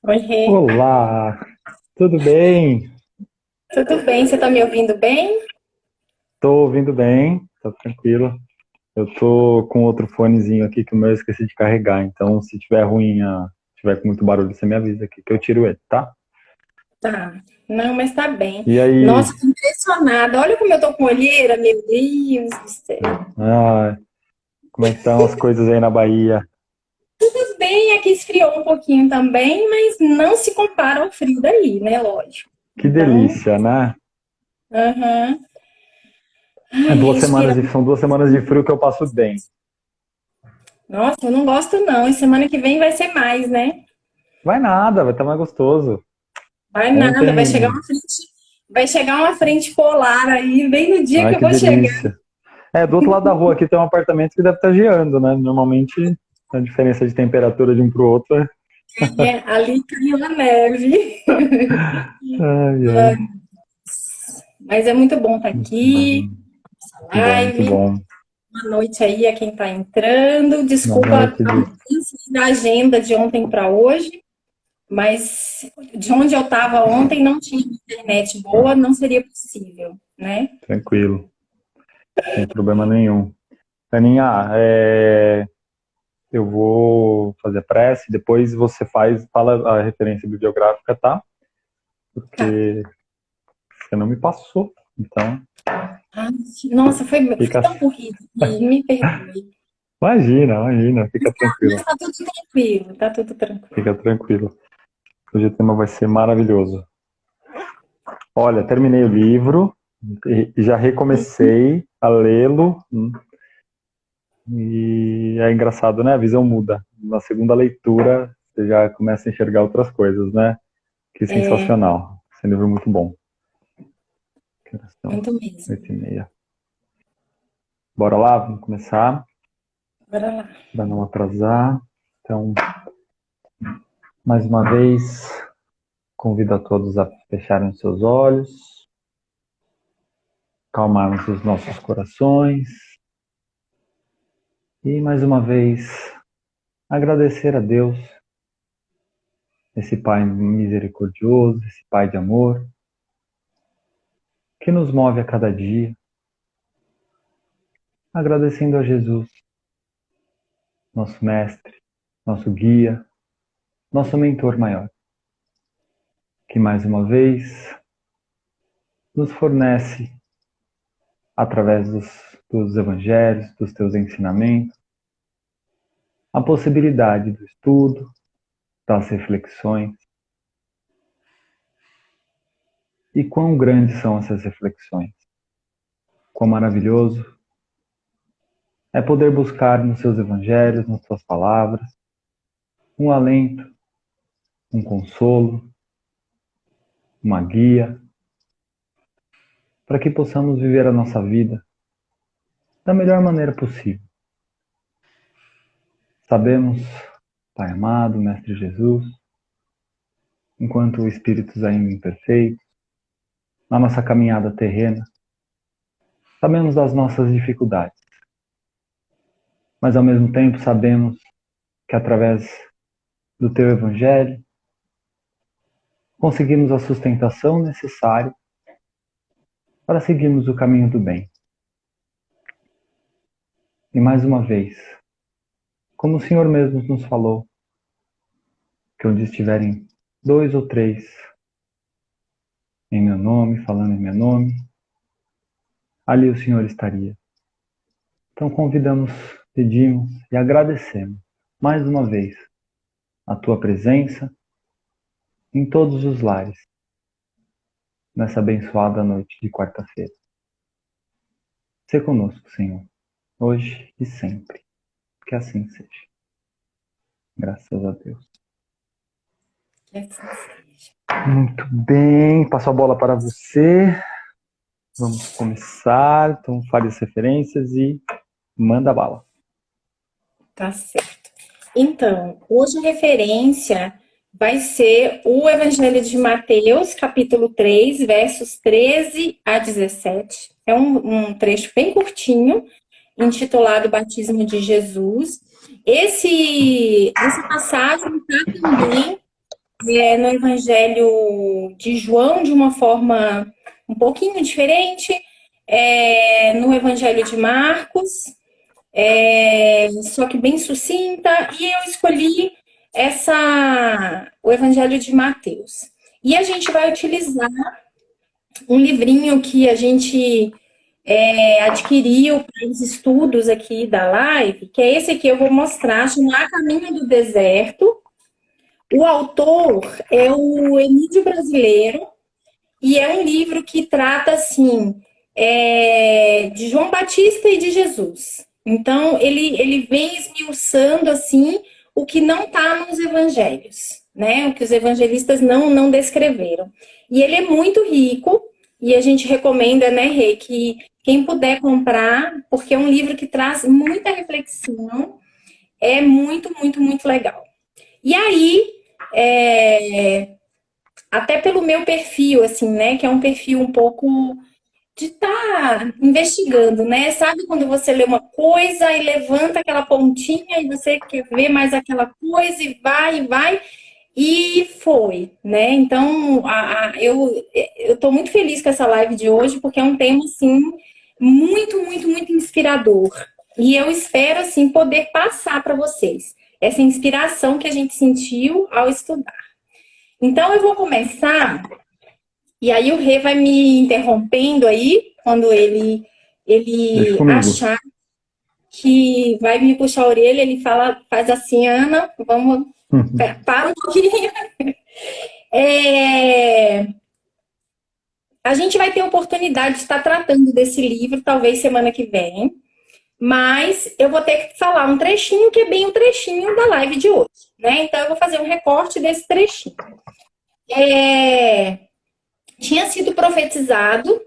Oi, Rê. Olá, tudo bem? Tudo bem? Você está me ouvindo bem? Tô ouvindo bem, tá tranquilo. Eu tô com outro fonezinho aqui que o meu eu esqueci de carregar, então se tiver ruim, tiver com muito barulho, você me avisa aqui que eu tiro ele, tá? Tá. Não, mas tá bem. E aí, Nossa, tô impressionada. Olha como eu tô com olheira, meu Deus do céu. ah, como é que estão as coisas aí na Bahia? Tudo bem, aqui esfriou um pouquinho também, mas não se compara ao frio daí, né? Lógico. Que Então, delícia, né? aham. É Ai, respira. são 2 semanas de frio que eu passo bem. Nossa, eu não gosto não. E semana que vem vai ser mais, né? Vai nada, vai estar mais gostoso. Vai nada, Ontem, vai chegar uma frente polar aí, bem no dia que ai eu que vou chegar. delícia. É, do outro lado da rua aqui tem um apartamento que deve estar geando, né? Normalmente a diferença de temperatura de um para o outro é. É, ali caiu a neve. Ai, ai. Mas é muito bom estar Muito aqui, bom, essa muito bom, muito live. bom. Boa noite aí a quem está entrando. Boa Desculpa noite, a Di. mudança da agenda de ontem para hoje, mas de onde eu estava ontem não tinha internet boa, não seria possível, né? Tranquilo, sem problema nenhum. Aninha, eu vou fazer prece, depois você fala a referência bibliográfica, tá? Tá. Porque você não me passou. Então, Ai, nossa, foi fica, tão corrido. Me perdoe. imagina, fica Mas tranquilo, tá tudo tranquilo, tá tudo tranquilo. fica tranquilo. Hoje o tema vai ser maravilhoso. Olha, terminei o livro e já recomecei a lê-lo. E é engraçado, né? A visão muda. Na segunda leitura, você já começa a enxergar outras coisas, né? Que É, sensacional. Esse livro é muito bom. Que horas são? muito mesmo. 8h30. Bora lá, vamos começar. Bora lá. Para não atrasar. Então, mais uma vez, convido a todos a fecharem os seus olhos, calmarmos os nossos corações e, mais uma vez, agradecer a Deus, esse Pai misericordioso, esse Pai de amor, que nos move a cada dia, agradecendo a Jesus, nosso mestre, nosso guia, nosso mentor maior, que mais uma vez nos fornece, através dos evangelhos, dos teus ensinamentos, a possibilidade do estudo, das reflexões. E quão grandes são essas reflexões, quão maravilhoso é poder buscar nos seus evangelhos, nas suas palavras, um alento, um consolo, uma guia, para que possamos viver a nossa vida da melhor maneira possível. Sabemos, Pai amado, Mestre Jesus, enquanto espíritos ainda imperfeitos, na nossa caminhada terrena, sabemos das nossas dificuldades, mas ao mesmo tempo sabemos que através do Teu Evangelho conseguimos a sustentação necessária para seguirmos o caminho do bem. E mais uma vez, como o Senhor mesmo nos falou, que onde estiverem 2 ou 3 em meu nome, falando em meu nome, ali o Senhor estaria. Então convidamos, pedimos e agradecemos mais uma vez a tua presença em todos os lares nessa abençoada noite de quarta-feira. Sê conosco, Senhor, hoje e sempre. Que assim seja. Graças a Deus. Que assim seja. Muito bem, passo a bola para você. Vamos começar. Então, fale as referências e manda bala. Tá certo. Então, hoje a referência vai ser o Evangelho de Mateus, capítulo 3, versos 13 a 17. É um trecho bem curtinho, intitulado Batismo de Jesus. Essa passagem está também no Evangelho de João de uma forma um pouquinho diferente, no Evangelho de Marcos, só que bem sucinta, e eu escolhi o Evangelho de Mateus. E a gente vai utilizar um livrinho que a gente adquiriu para os estudos aqui da live, que é esse aqui, eu vou mostrar, chama A Caminho do Deserto. O autor é o Emídio Brasileiro, e é um livro que trata, assim, de João Batista e de Jesus. Então, ele vem esmiuçando, assim, o que não está nos evangelhos, né? O que os evangelistas não descreveram. E ele é muito rico, e a gente recomenda, né, Rê, que quem puder comprar, porque é um livro que traz muita reflexão, é muito, muito, muito legal. E aí, até pelo meu perfil, assim, né, que é um perfil um pouco de estar investigando, né? Sabe quando você lê uma coisa e levanta aquela pontinha e você quer ver mais aquela coisa e vai, e foi, né? Então, eu estou muito feliz com essa live de hoje, porque é um tema, assim, muito, muito, muito inspirador. E eu espero, assim, poder passar para vocês essa inspiração que a gente sentiu ao estudar. Então, eu vou começar, e aí o Rê vai me interrompendo aí, quando ele Deixa comigo. achar que vai me puxar a orelha, ele faz assim, Ana, vamos, para um pouquinho. A gente vai ter a oportunidade de estar tratando desse livro, talvez semana que vem, mas eu vou ter que falar um trechinho que é bem o trechinho da live de hoje, né? Então eu vou fazer um recorte desse trechinho. Tinha sido profetizado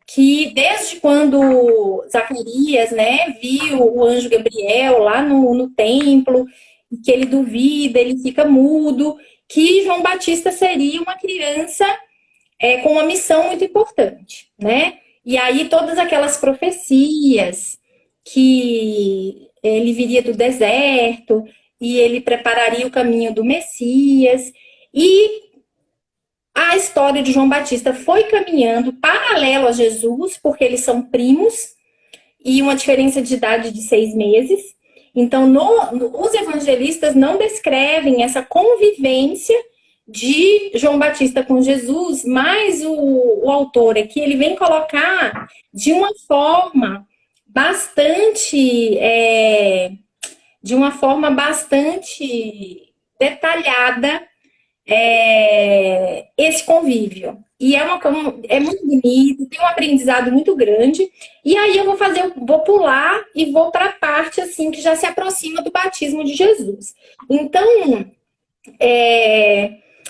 que desde quando Zacarias, né, viu o anjo Gabriel lá no templo, que ele duvida, ele fica mudo, que João Batista seria uma criança com uma missão muito importante, né? E aí todas aquelas profecias que ele viria do deserto e ele prepararia o caminho do Messias, e a história de João Batista foi caminhando paralelo a Jesus, porque eles são primos, e uma diferença de idade de 6 meses. Então, os evangelistas não descrevem essa convivência de João Batista com Jesus, mas o autor aqui, ele vem colocar de uma forma bastante detalhada esse convívio. E é muito bonito, tem um aprendizado muito grande. E aí eu vou pular e vou para a parte assim que já se aproxima do batismo de Jesus. Então,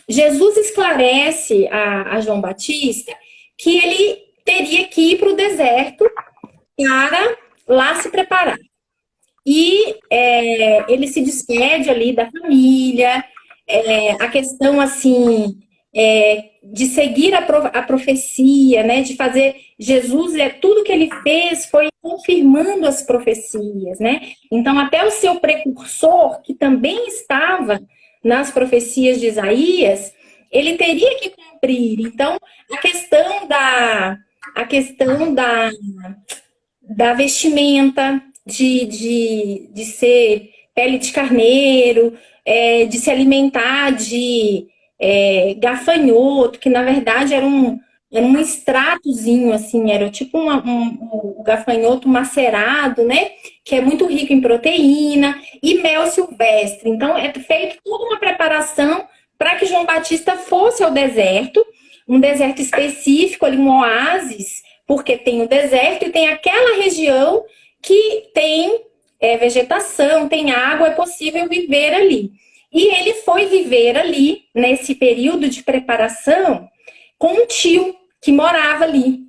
Jesus esclarece a João Batista que ele teria que ir para o deserto para lá se preparar. E ele se despede ali da família, a questão assim de seguir a profecia, né, de fazer Jesus, tudo que ele fez foi confirmando as profecias, né? Então até o seu precursor, que também estava nas profecias de Isaías, ele teria que cumprir. Então a questão da vestimenta, de ser pele de carneiro, de se alimentar de gafanhoto, que na verdade era um extratozinho, assim, era tipo um gafanhoto macerado, né? Que é muito rico em proteína, e mel silvestre. Então, é feito toda uma preparação para que João Batista fosse ao deserto, um deserto específico, ali, um oásis, porque tem o deserto e tem aquela região que tem vegetação, tem água, é possível viver ali. E ele foi viver ali, nesse período de preparação, com um tio que morava ali,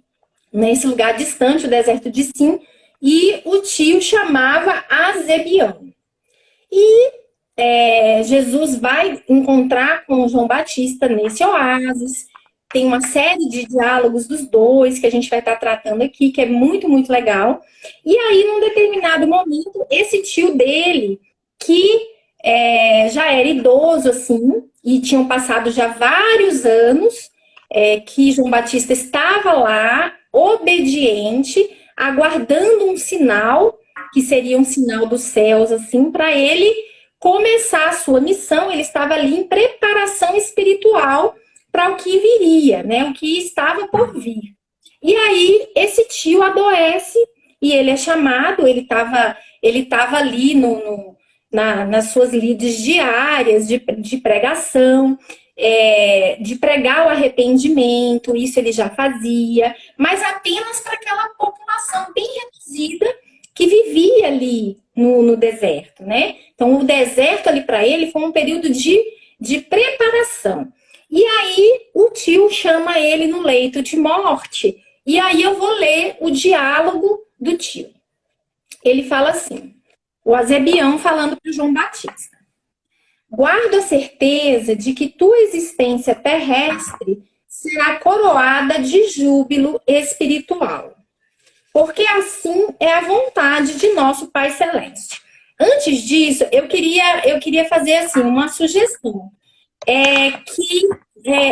nesse lugar distante, o deserto de Sim, e o tio chamava Azebião. E Jesus vai encontrar com João Batista nesse oásis. Tem uma série de diálogos dos dois que a gente vai estar tratando aqui, que é muito, muito legal. E aí, num determinado momento, esse tio dele, que já era idoso, assim, e tinham passado já vários anos que João Batista estava lá, obediente, aguardando um sinal, que seria um sinal dos céus, assim, para ele começar a sua missão. Ele estava ali em preparação espiritual para o que viria, né? O que estava por vir. E aí, esse tio adoece e ele é chamado, ele tava ali nas suas lides diárias de pregação, de pregar o arrependimento, isso ele já fazia, mas apenas para aquela população bem reduzida que vivia ali no deserto, né? Então, o deserto ali para ele foi um período de preparação. E aí, o tio chama ele no leito de morte. E aí, eu vou ler o diálogo do tio. Ele fala assim, o Azebião falando para o João Batista. Guardo a certeza de que tua existência terrestre será coroada de júbilo espiritual, porque assim é a vontade de nosso Pai Celeste. Antes disso, eu queria fazer assim uma sugestão, que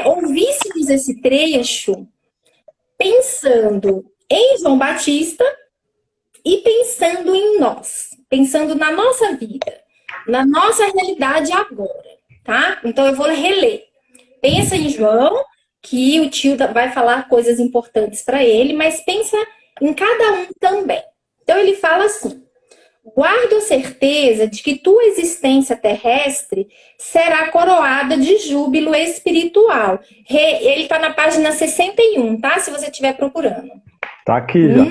ouvíssemos esse trecho pensando em João Batista e pensando em nós, pensando na nossa vida, na nossa realidade agora, tá? Então eu vou reler. Pensa em João, que o tio vai falar coisas importantes para ele, mas pensa em cada um também. Então ele fala assim: guardo a certeza de que tua existência terrestre será coroada de júbilo espiritual. Ele está na página 61, tá? Se você estiver procurando. Tá aqui já.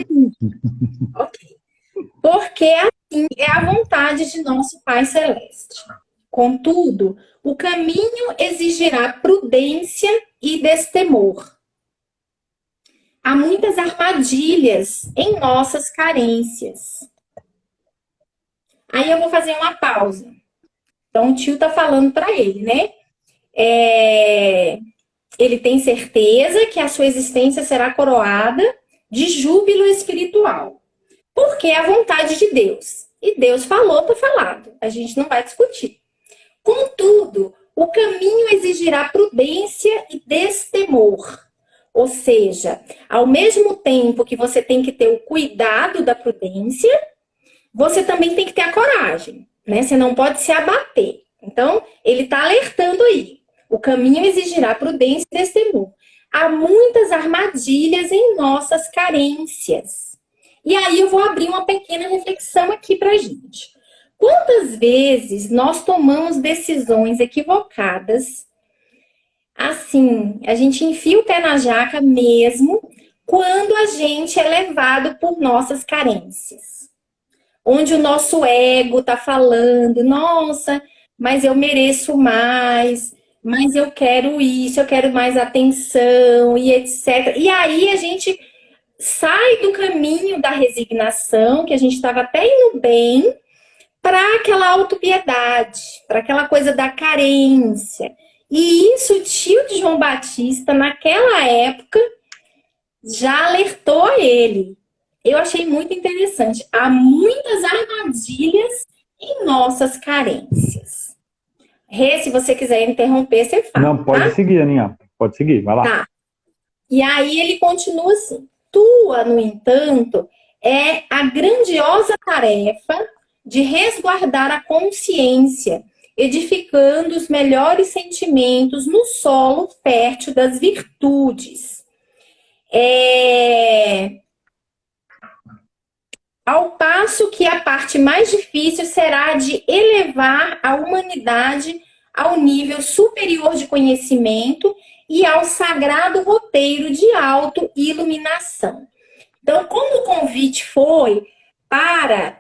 Ok. Porque assim é a vontade de nosso Pai Celeste. Contudo, o caminho exigirá prudência e destemor. Há muitas armadilhas em nossas carências. Aí eu vou fazer uma pausa. Então o tio tá falando para ele, né? Ele tem certeza que a sua existência será coroada de júbilo espiritual. Porque é a vontade de Deus. E Deus falou, tá falado. A gente não vai discutir. Contudo, o caminho exigirá prudência e destemor. Ou seja, ao mesmo tempo que você tem que ter o cuidado da prudência, você também tem que ter a coragem, né? Você não pode se abater. Então, ele está alertando aí. O caminho exigirá prudência e destemor. Há muitas armadilhas em nossas carências. E aí eu vou abrir uma pequena reflexão aqui pra gente. Quantas vezes nós tomamos decisões equivocadas, assim, a gente enfia o pé na jaca mesmo, quando a gente é levado por nossas carências? Onde o nosso ego tá falando, nossa, mas eu mereço mais, mas eu quero isso, eu quero mais atenção e etc. E aí a gente sai do caminho da resignação, que a gente estava até indo bem, para aquela autopiedade, para aquela coisa da carência. E isso o tio de João Batista, naquela época, já alertou ele. Eu achei muito interessante. Há muitas armadilhas em nossas carências. Rê, se você quiser interromper, você fala. Não, pode seguir, Aninha. Pode seguir, vai lá. Tá. E aí ele continua assim. Tua, no entanto, é a grandiosa tarefa de resguardar a consciência, edificando os melhores sentimentos no solo fértil das virtudes. Ao passo que a parte mais difícil será de elevar a humanidade ao nível superior de conhecimento e ao sagrado roteiro de auto-iluminação. Então, como o convite foi para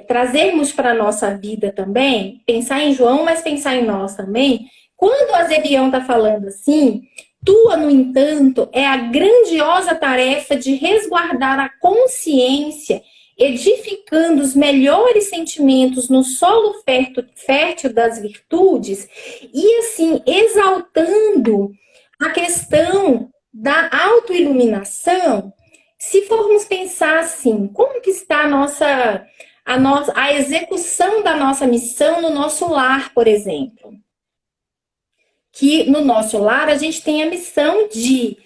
trazermos para a nossa vida também, pensar em João, mas pensar em nós também, quando o Azebião está falando assim, tua, no entanto, é a grandiosa tarefa de resguardar a consciência, edificando os melhores sentimentos no solo fértil das virtudes e, assim, exaltando a questão da autoiluminação. Se formos pensar assim, como que está a execução da nossa missão no nosso lar, por exemplo. Que no nosso lar a gente tem a missão de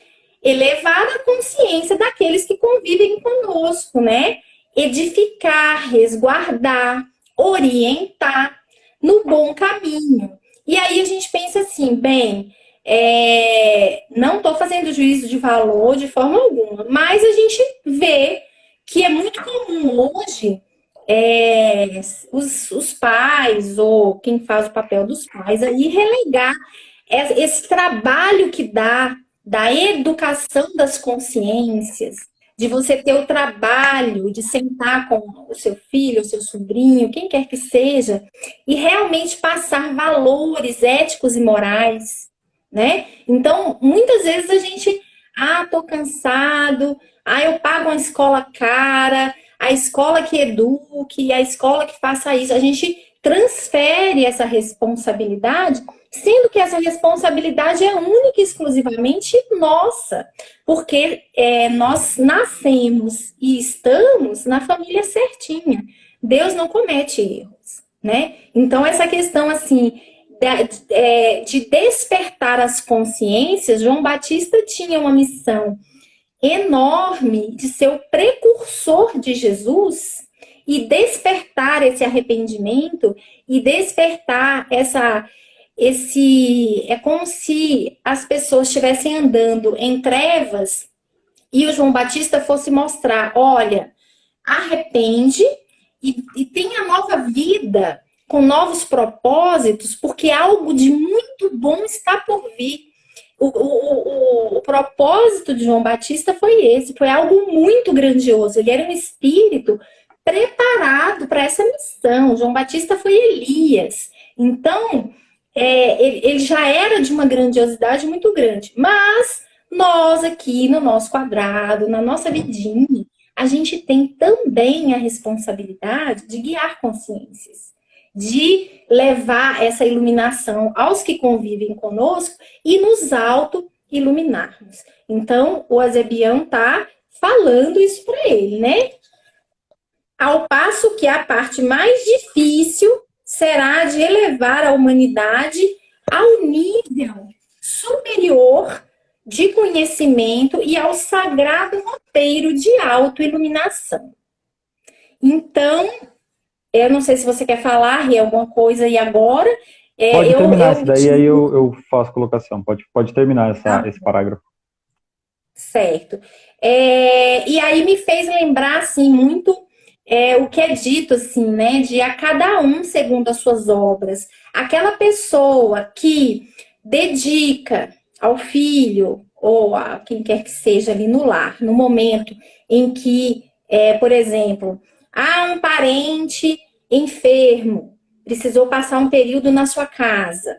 elevar a consciência daqueles que convivem conosco, né? Edificar, resguardar, orientar no bom caminho. E aí a gente pensa assim, bem, não estou fazendo juízo de valor de forma alguma, mas a gente vê que é muito comum hoje os pais ou quem faz o papel dos pais aí relegar esse trabalho que dá da educação das consciências, de você ter o trabalho de sentar com o seu filho, o seu sobrinho, quem quer que seja, e realmente passar valores éticos e morais, né? Então, muitas vezes a gente, tô cansado, eu pago uma escola cara, a escola que eduque, a escola que faça isso. A gente transfere essa responsabilidade, sendo que essa responsabilidade é única e exclusivamente nossa, porque nós nascemos e estamos na família certinha. Deus não comete erros, né? Então, essa questão, assim, de despertar as consciências, João Batista tinha uma missão enorme de ser o precursor de Jesus e despertar esse arrependimento e despertar é como se as pessoas estivessem andando em trevas e o João Batista fosse mostrar, olha, arrepende e tenha nova vida com novos propósitos, porque algo de muito bom está por vir. O propósito de João Batista foi esse, foi algo muito grandioso. Ele era um espírito preparado para essa missão. João Batista foi Elias. Então, ele já era de uma grandiosidade muito grande. Mas nós aqui no nosso quadrado, na nossa vidinha, a gente tem também a responsabilidade de guiar consciências, de levar essa iluminação aos que convivem conosco e nos auto-iluminarmos. Então, o Azebião está falando isso para ele, né? Ao passo que a parte mais difícil será de elevar a humanidade ao nível superior de conhecimento e ao sagrado roteiro de autoiluminação. Então, eu não sei se você quer falar, Rê, alguma coisa aí agora. Pode terminar isso daí, aí eu faço colocação. Pode terminar esse parágrafo. Certo. E aí me fez lembrar, assim, muito o que é dito, assim, né? De a cada um segundo as suas obras. Aquela pessoa que dedica ao filho ou a quem quer que seja ali no lar, no momento em que, por exemplo, há um parente enfermo, precisou passar um período na sua casa.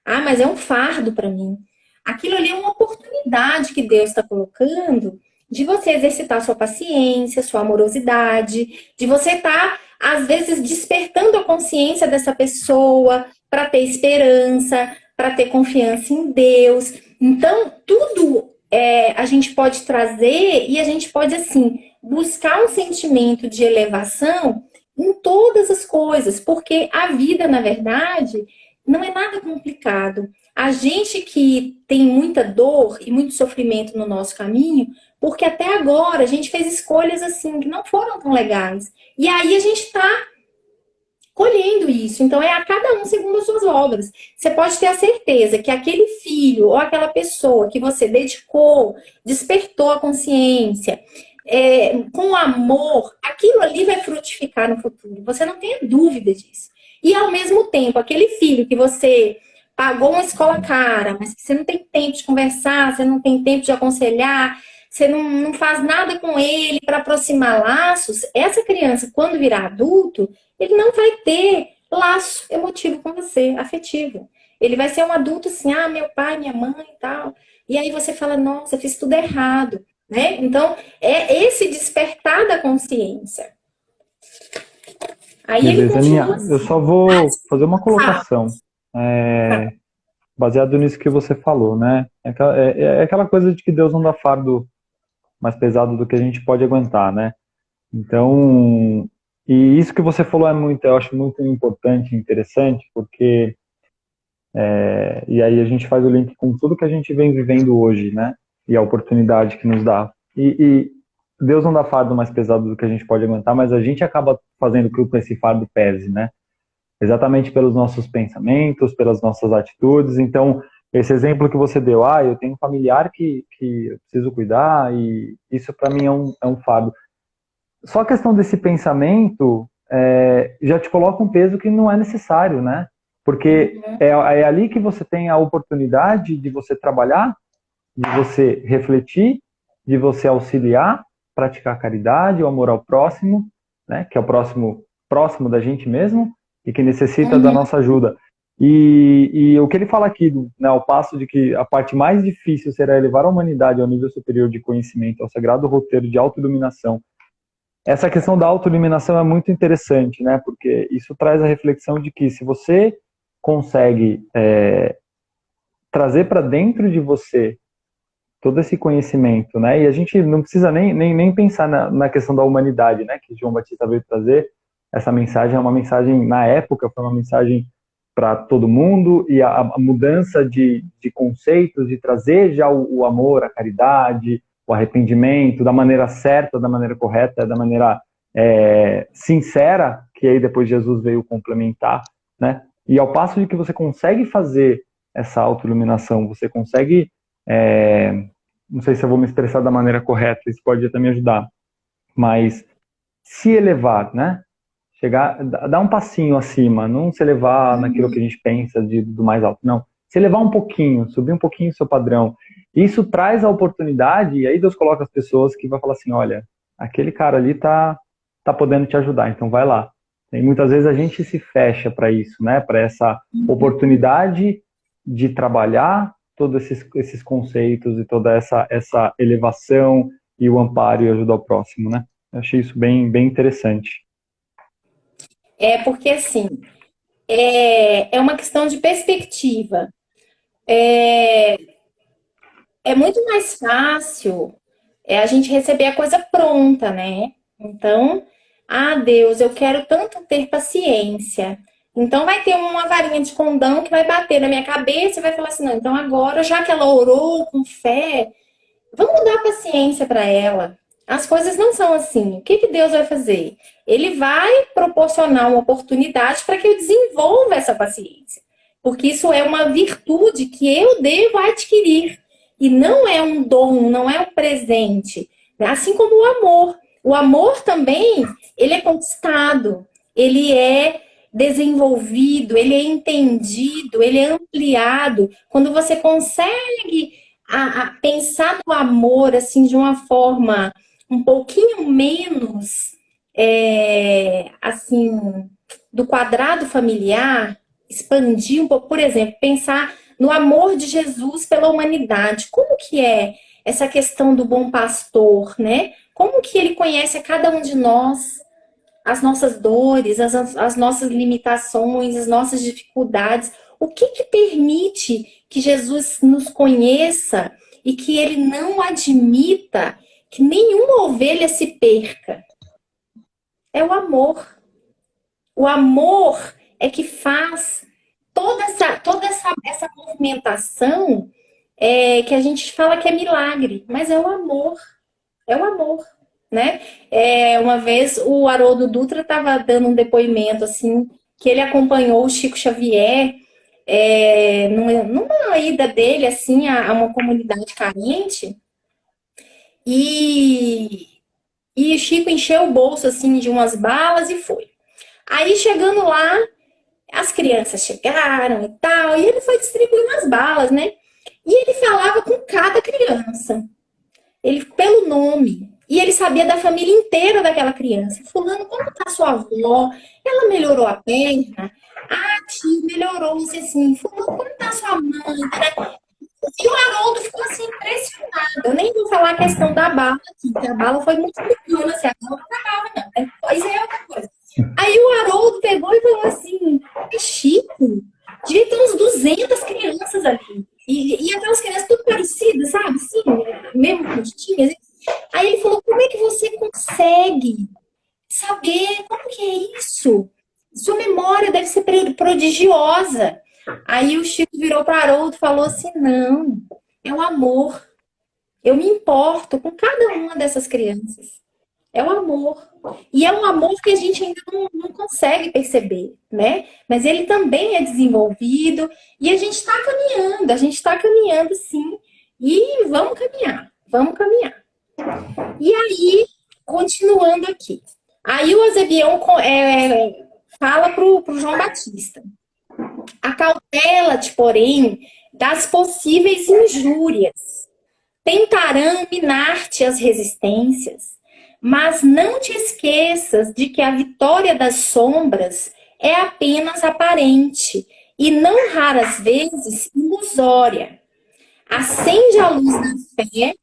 Mas é um fardo para mim. Aquilo ali é uma oportunidade que Deus está colocando de você exercitar sua paciência, sua amorosidade, de você estar, às vezes, despertando a consciência dessa pessoa para ter esperança, para ter confiança em Deus. Então, tudo a gente pode trazer e a gente pode, assim, buscar um sentimento de elevação em todas as coisas, porque a vida, na verdade, não é nada complicado. A gente que tem muita dor e muito sofrimento no nosso caminho, porque até agora a gente fez escolhas assim que não foram tão legais. E aí a gente está colhendo isso. Então é a cada um segundo as suas obras. Você pode ter a certeza que aquele filho ou aquela pessoa que você dedicou, despertou a consciência, com amor, aquilo ali vai frutificar no futuro. Você não tenha dúvida disso. E ao mesmo tempo, aquele filho que você pagou uma escola cara, mas que você não tem tempo de conversar, você não tem tempo de aconselhar, você não faz nada com ele para aproximar laços, essa criança, quando virar adulto, ele não vai ter laço emotivo com você, afetivo. Ele vai ser um adulto assim, meu pai, minha mãe e tal. E aí você fala, nossa, eu fiz tudo errado, né? Então, é esse despertar da consciência. Aí beleza, ele Aninha, assim, eu só vou fazer uma colocação. Baseado nisso que você falou, né? É aquela coisa de que Deus não dá fardo mais pesado do que a gente pode aguentar, né? Então, E isso que você falou eu acho muito importante e interessante, porque e aí a gente faz o link com tudo que a gente vem vivendo hoje, né? E a oportunidade que nos dá. E Deus não dá fardo mais pesado do que a gente pode aguentar, mas a gente acaba fazendo com que esse fardo pese, né? Exatamente pelos nossos pensamentos, pelas nossas atitudes. Então, esse exemplo que você deu, eu tenho um familiar que eu preciso cuidar, e isso para mim é um fardo. Só a questão desse pensamento já te coloca um peso que não é necessário, né? Porque é ali que você tem a oportunidade de você trabalhar, de você refletir, de você auxiliar, praticar a caridade, o amor ao próximo, né? Que é o próximo da gente mesmo e que necessita da Uhum. nossa ajuda. E o que ele fala aqui, né, ao passo de que a parte mais difícil será elevar a humanidade ao nível superior de conhecimento, ao sagrado roteiro de autoiluminação. Essa questão da autoiluminação é muito interessante, né? Porque isso traz a reflexão de que se você consegue trazer para dentro de você todo esse conhecimento, né? E a gente não precisa nem pensar na questão da humanidade, né? Que João Batista veio trazer. Essa mensagem é uma mensagem, na época, foi uma mensagem para todo mundo, e a mudança de conceitos, de trazer já o amor, a caridade, o arrependimento, da maneira certa, da maneira correta, da maneira sincera, que aí depois Jesus veio complementar, né? E ao passo de que você consegue fazer essa autoiluminação, você consegue, não sei se eu vou me expressar da maneira correta, isso pode até me ajudar, mas se elevar, né? Chegar, dar um passinho acima, não se elevar naquilo que a gente pensa do mais alto, não. Se elevar um pouquinho, subir um pouquinho o seu padrão. Isso traz a oportunidade, e aí Deus coloca as pessoas que vai falar assim, olha, aquele cara ali tá podendo te ajudar, então vai lá. E muitas vezes a gente se fecha para isso, né? Para essa oportunidade de trabalhar todos esses conceitos e toda essa elevação e o amparo e ajuda ao próximo, né? Eu achei isso bem interessante. É porque, assim, é uma questão de perspectiva. É, é muito mais fácil a gente receber a coisa pronta, né? Então, Deus, eu quero tanto ter paciência. Então, vai ter uma varinha de condão que vai bater na minha cabeça e vai falar assim: não, então agora, já que ela orou com fé, vamos dar paciência para ela. As coisas não são assim. O que, que Deus vai fazer? Ele vai proporcionar uma oportunidade para que eu desenvolva essa paciência. Porque isso é uma virtude que eu devo adquirir. E não é um dom, não é um presente. Assim como o amor. O amor também, ele é conquistado. Ele é desenvolvido, ele é entendido, ele é ampliado. Quando você consegue a pensar no amor assim de uma forma um pouquinho menos assim do quadrado familiar, expandir um pouco, por exemplo, pensar no amor de Jesus pela humanidade. Como que é essa questão do bom pastor, né? Como que ele conhece a cada um de nós, as nossas dores, as nossas limitações, as nossas dificuldades. O que que permite que Jesus nos conheça e que ele não admita que nenhuma ovelha se perca? É o amor. O amor é que faz toda essa movimentação que a gente fala que é milagre, mas é o amor. É o amor, né? Uma vez o Haroldo Dutra estava dando um depoimento assim que ele acompanhou o Chico Xavier numa ida dele assim a uma comunidade carente e, e o Chico encheu o bolso assim de umas balas e foi. Aí chegando lá, as crianças chegaram e tal, e ele foi distribuindo as balas, né? E ele falava com cada criança. Ele, pelo nome. E ele sabia da família inteira daquela criança. Fulano, como tá sua avó? Ela melhorou a perna? Tio, melhorou. Disse assim, fulano, como tá sua mãe? E o Haroldo ficou assim, impressionado. Eu nem vou falar a questão da bala aqui, que a bala foi muito pequena, assim, a bala não acabava, não. Pois é outra coisa. Aí o Haroldo pegou e falou assim, Chico, devia ter uns 200 crianças ali. E aquelas crianças tudo parecidas, sabe? Assim, mesmo rostinhas. Aí ele falou, como é que você consegue saber como que é isso? Sua memória deve ser prodigiosa. Aí o Chico virou para Haroldo e falou assim: não, é o amor. Eu me importo com cada uma dessas crianças. É o amor. E é um amor que a gente ainda não consegue perceber, né? Mas ele também é desenvolvido e a gente está caminhando sim. E vamos caminhar, vamos caminhar. E aí, continuando aqui. Aí o Ezebiel fala para o João Batista: acautela-te, porém, das possíveis injúrias. Tentarão minar-te as resistências, mas não te esqueças de que a vitória das sombras é apenas aparente e não raras vezes ilusória. Acende a luz da fé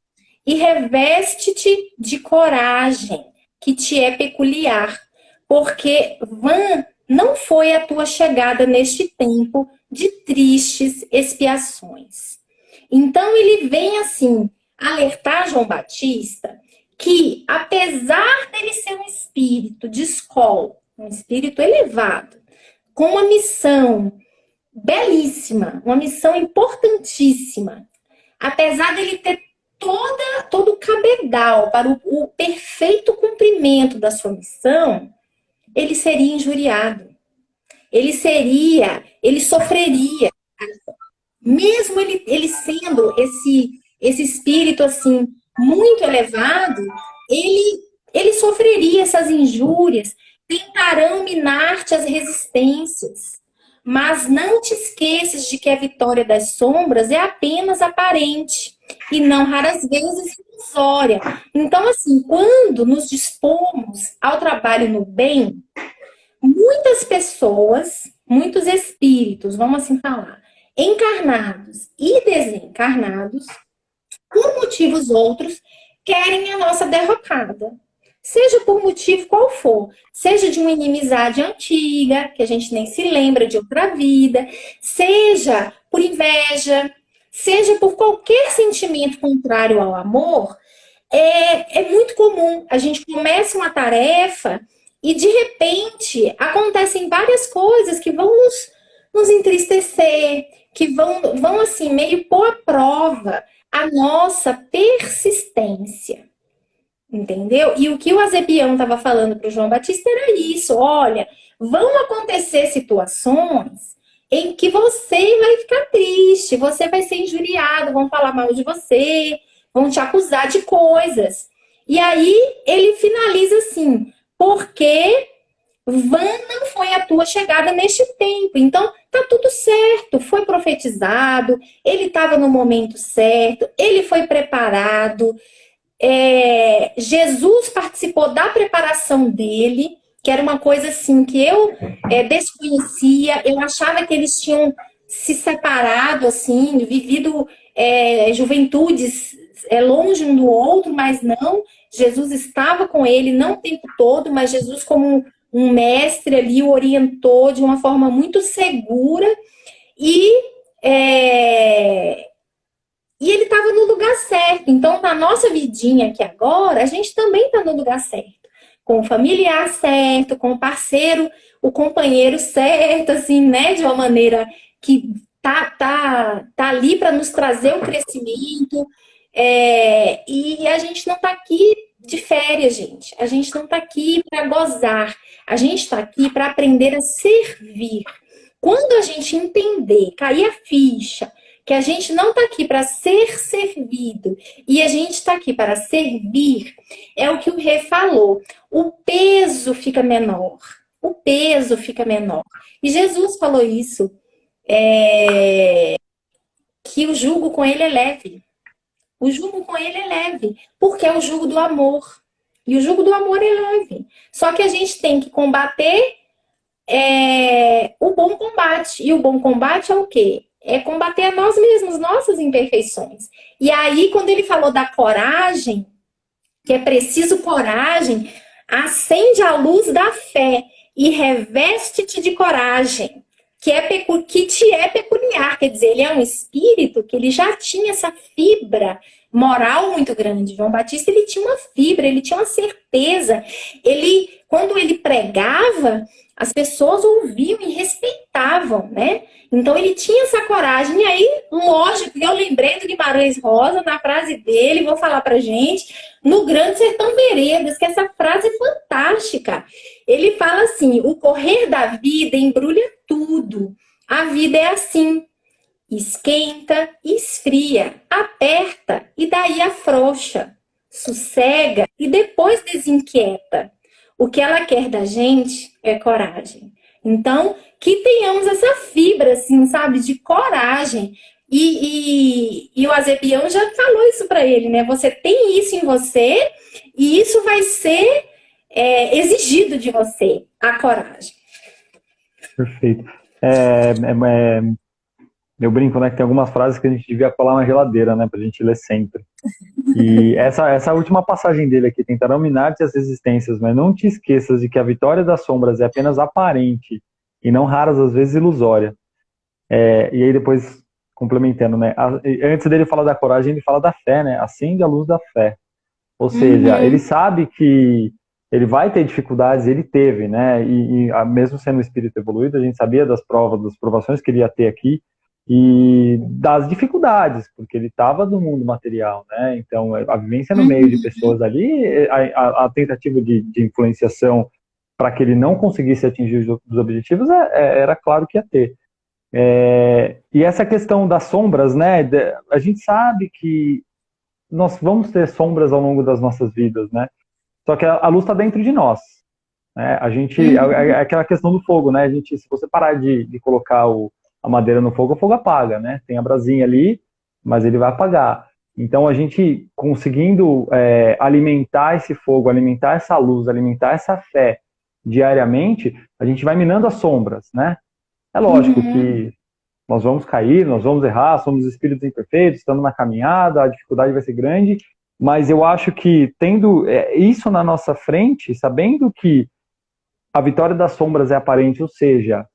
e reveste-te de coragem, que te é peculiar, porque vã não foi a tua chegada neste tempo de tristes expiações. Então ele vem assim alertar João Batista que, apesar dele ser um espírito de escola, um espírito elevado, com uma missão belíssima, uma missão importantíssima, apesar dele ter todo o cabedal para o perfeito cumprimento da sua missão, ele seria injuriado. Ele sofreria. Mesmo ele sendo esse espírito assim muito elevado, ele sofreria essas injúrias, tentarão minar-te as resistências. Mas não te esqueças de que a vitória das sombras é apenas aparente e não raras vezes ilusória. Então, assim, quando nos dispomos ao trabalho no bem, muitas pessoas, muitos espíritos, vamos assim falar, encarnados e desencarnados, por motivos outros, querem a nossa derrocada. Seja por motivo qual for, seja de uma inimizade antiga, que a gente nem se lembra de outra vida, seja por inveja, seja por qualquer sentimento contrário ao amor, é muito comum. A gente começa uma tarefa e, de repente, acontecem várias coisas que vão nos entristecer, que vão assim, meio pôr à prova a nossa persistência. Entendeu? E o que o Azebião estava falando para o João Batista era isso: olha, vão acontecer situações em que você vai ficar triste, você vai ser injuriado, vão falar mal de você, vão te acusar de coisas. E aí ele finaliza assim: porque vã não foi a tua chegada neste tempo. Então, tá tudo certo, foi profetizado, ele estava no momento certo, ele foi preparado. Jesus participou da preparação dele, que era uma coisa assim que eu desconhecia. Eu achava que eles tinham se separado, assim, vivido juventudes longe um do outro, mas não. Jesus estava com ele, não o tempo todo, mas Jesus, como um mestre ali, o orientou de uma forma muito segura e ele estava no lugar certo. Então, na nossa vidinha aqui agora, a gente também está no lugar certo. Com o familiar certo, com o parceiro, o companheiro certo, assim, né? De uma maneira que tá ali para nos trazer o crescimento. E a gente não está aqui de férias, gente. A gente não está aqui para gozar. A gente está aqui para aprender a servir. Quando a gente entender, cair a ficha, que a gente não está aqui para ser servido e a gente está aqui para servir, é o que o Rê falou. O peso fica menor. O peso fica menor. E Jesus falou isso, que o jugo com ele é leve. O jugo com ele é leve, porque é o jugo do amor. E o jugo do amor é leve. Só que a gente tem que combater o bom combate. E o bom combate é o quê? É combater a nós mesmos, nossas imperfeições. E aí, quando ele falou da coragem, que é preciso coragem, acende a luz da fé e reveste-te de coragem. que te é peculiar, quer dizer, ele é um espírito que ele já tinha essa fibra moral muito grande. João Batista, ele tinha uma fibra, ele tinha uma certeza. Ele, quando ele pregava, as pessoas ouviam e respeitavam, né? Então ele tinha essa coragem. E aí, lógico, eu lembrei do Guimarães Rosa, na frase dele, vou falar pra gente, no Grande Sertão Veredas, que essa frase é fantástica. Ele fala assim: o correr da vida embrulha tudo. A vida é assim. Esquenta, esfria, aperta e daí afrouxa. Sossega e depois desinquieta. O que ela quer da gente é coragem. Então, que tenhamos essa fibra, assim, sabe, de coragem. E o Azebião já falou isso para ele, né? Você tem isso em você e isso vai ser exigido de você, a coragem. Perfeito. Eu brinco, né, que tem algumas frases que a gente devia colar na geladeira, né, pra gente ler sempre. E essa última passagem dele aqui: tentarão minar-te as resistências, mas não te esqueças de que a vitória das sombras é apenas aparente e não raras às vezes ilusória. E aí depois, complementando, né, antes dele falar da coragem, ele fala da fé, né, acende a luz da fé. Ou seja, ele sabe que ele vai ter dificuldades, ele teve, né, e mesmo sendo um espírito evoluído, a gente sabia das provas, das provações que ele ia ter aqui, e das dificuldades, porque ele estava no mundo material, né? Então, a vivência no meio de pessoas ali, a tentativa de influenciação para que ele não conseguisse atingir os objetivos, era claro que ia ter. E essa questão das sombras, né? A gente sabe que nós vamos ter sombras ao longo das nossas vidas, né? Só que a luz está dentro de nós, né? A gente, é aquela questão do fogo, né? Se você parar de colocar a madeira no fogo, o fogo apaga, né? Tem a brasinha ali, mas ele vai apagar. Então, a gente conseguindo alimentar esse fogo, alimentar essa luz, alimentar essa fé diariamente, a gente vai minando as sombras, né? É lógico que nós vamos cair, nós vamos errar, somos espíritos imperfeitos, estamos na caminhada, a dificuldade vai ser grande, mas eu acho que tendo isso na nossa frente, sabendo que a vitória das sombras é aparente, ou seja,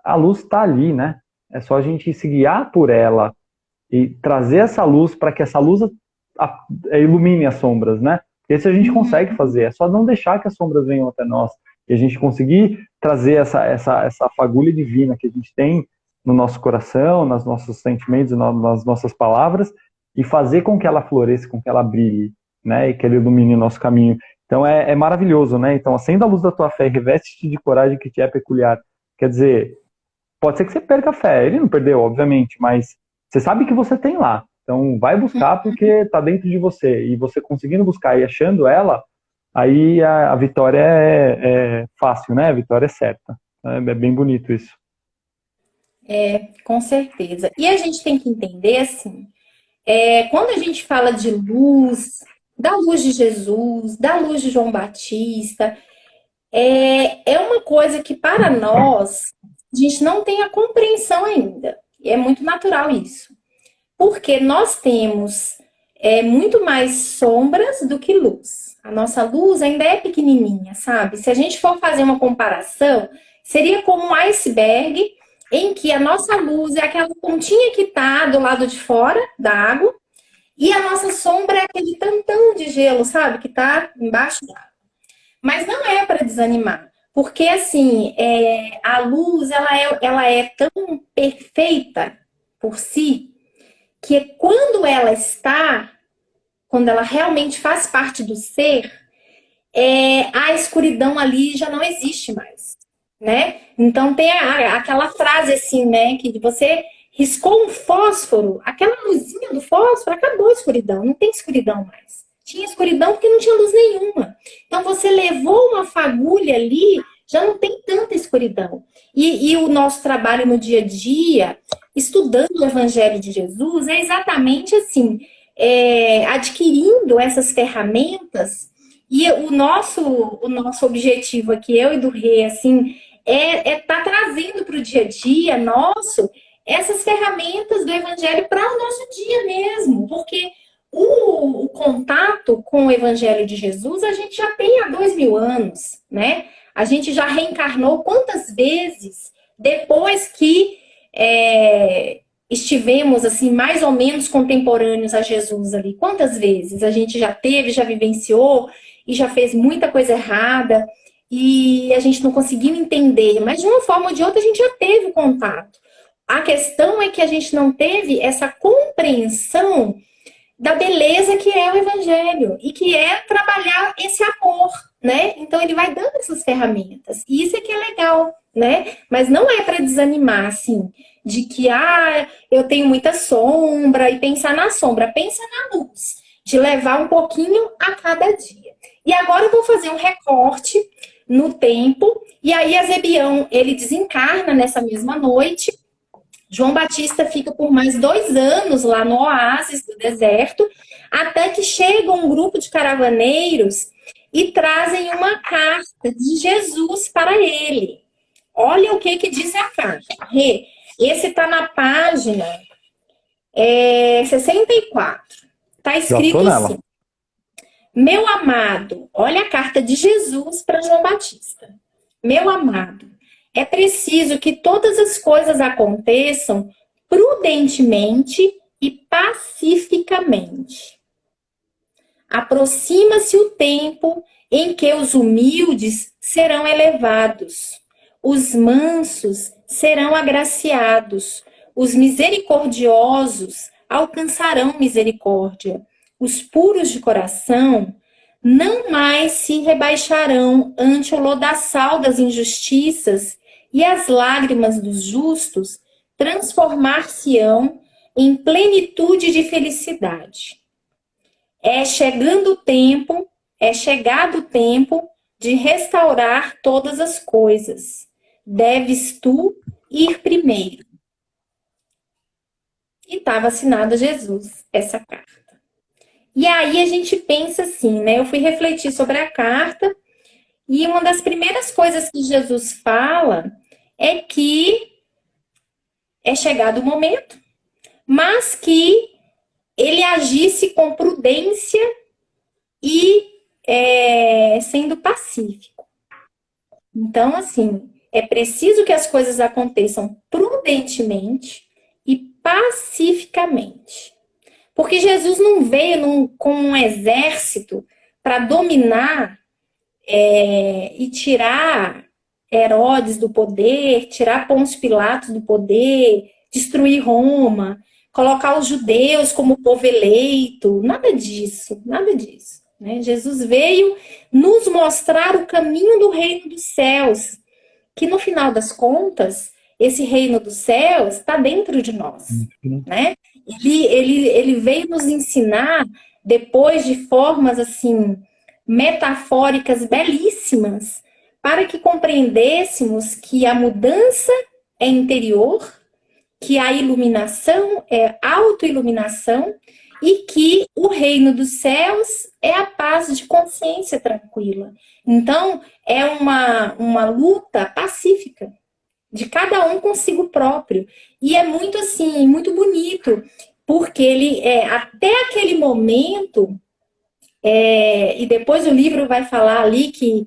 a luz está ali, né? É só a gente se guiar por ela e trazer essa luz para que essa luz ilumine as sombras, né? Esse a gente consegue fazer, é só não deixar que as sombras venham até nós e a gente conseguir trazer essa fagulha divina que a gente tem no nosso coração, nos nossos sentimentos, nas nossas palavras, e fazer com que ela floresça, com que ela brilhe, né? E que ela ilumine o nosso caminho. Então é maravilhoso, né? Então, acenda a luz da tua fé e reveste-te de coragem que te é peculiar. Quer dizer, pode ser que você perca a fé. Ele não perdeu, obviamente, mas você sabe que você tem lá. Então, vai buscar porque está dentro de você. E você conseguindo buscar e achando ela, aí a vitória é fácil, né? A vitória é certa. É bem bonito isso. Com certeza. E a gente tem que entender, assim, quando a gente fala de luz, da luz de Jesus, da luz de João Batista, é uma coisa que para nós, a gente não tem a compreensão ainda. E é muito natural isso. Porque nós temos muito mais sombras do que luz. A nossa luz ainda é pequenininha, sabe? Se a gente for fazer uma comparação, seria como um iceberg em que a nossa luz é aquela pontinha que está do lado de fora da água e a nossa sombra é aquele tantão de gelo, sabe? Que está embaixo da água. Mas não é para desanimar. Porque, assim, a luz, ela é tão perfeita por si, que quando ela realmente faz parte do ser, a escuridão ali já não existe mais, né? Então tem aquela frase assim, né, que você riscou um fósforo, aquela luzinha do fósforo, acabou a escuridão, não tem escuridão mais. Tinha escuridão porque não tinha luz nenhuma. Então você levou uma fagulha ali, já não tem tanta escuridão. E o nosso trabalho no dia a dia, estudando o Evangelho de Jesus, é exatamente assim, adquirindo essas ferramentas. E o nosso objetivo aqui, eu e do Rei, assim, tá trazendo para o dia a dia nosso essas ferramentas do Evangelho para o nosso dia mesmo, porque o contato com o Evangelho de Jesus a gente já tem há 2000 anos, né? A gente já reencarnou quantas vezes Depois que estivemos assim mais ou menos contemporâneos a Jesus ali, quantas vezes a gente já teve, já vivenciou e já fez muita coisa errada e a gente não conseguiu entender, mas de uma forma ou de outra a gente já teve contato. A questão é que a gente não teve essa compreensão da beleza que é o Evangelho e que é trabalhar esse amor, né? Então ele vai dando essas ferramentas. E isso é que é legal, né? Mas não é para desanimar, assim, de que eu tenho muita sombra e pensar na sombra. Pensa na luz, de levar um pouquinho a cada dia. E agora eu vou fazer um recorte no tempo. E aí Ezebião, ele desencarna nessa mesma noite. João Batista fica por mais 2 anos lá no oásis do deserto, até que chega um grupo de caravaneiros e trazem uma carta de Jesus para ele. Olha o que diz a carta. Esse está na página 64. Está escrito assim: meu amado, olha a carta de Jesus para João Batista. Meu amado, é preciso que todas as coisas aconteçam prudentemente e pacificamente. Aproxima-se o tempo em que os humildes serão elevados, os mansos serão agraciados, os misericordiosos alcançarão misericórdia, os puros de coração não mais se rebaixarão ante o lodaçal das injustiças, e as lágrimas dos justos transformar-se-ão em plenitude de felicidade. É chegado o tempo de restaurar todas as coisas. Deves tu ir primeiro. E estava assinado Jesus, essa carta. E aí a gente pensa assim, né? Eu fui refletir sobre a carta e uma das primeiras coisas que Jesus fala é que é chegado o momento, mas que ele agisse com prudência e sendo pacífico. Então, assim, é preciso que as coisas aconteçam prudentemente e pacificamente. Porque Jesus não veio com um exército para dominar e tirar Herodes do poder, tirar Pôncio Pilatos do poder, destruir Roma, colocar os judeus como povo eleito, nada disso, nada disso. Né? Jesus veio nos mostrar o caminho do reino dos céus, que no final das contas, esse reino dos céus está dentro de nós, né? Ele veio nos ensinar, depois de formas assim metafóricas belíssimas, para que compreendêssemos que a mudança é interior, que a iluminação é autoiluminação e que o reino dos céus é a paz de consciência tranquila. Então, é uma luta pacífica de cada um consigo próprio. E é muito assim, muito bonito, porque ele até aquele momento, e depois o livro vai falar ali que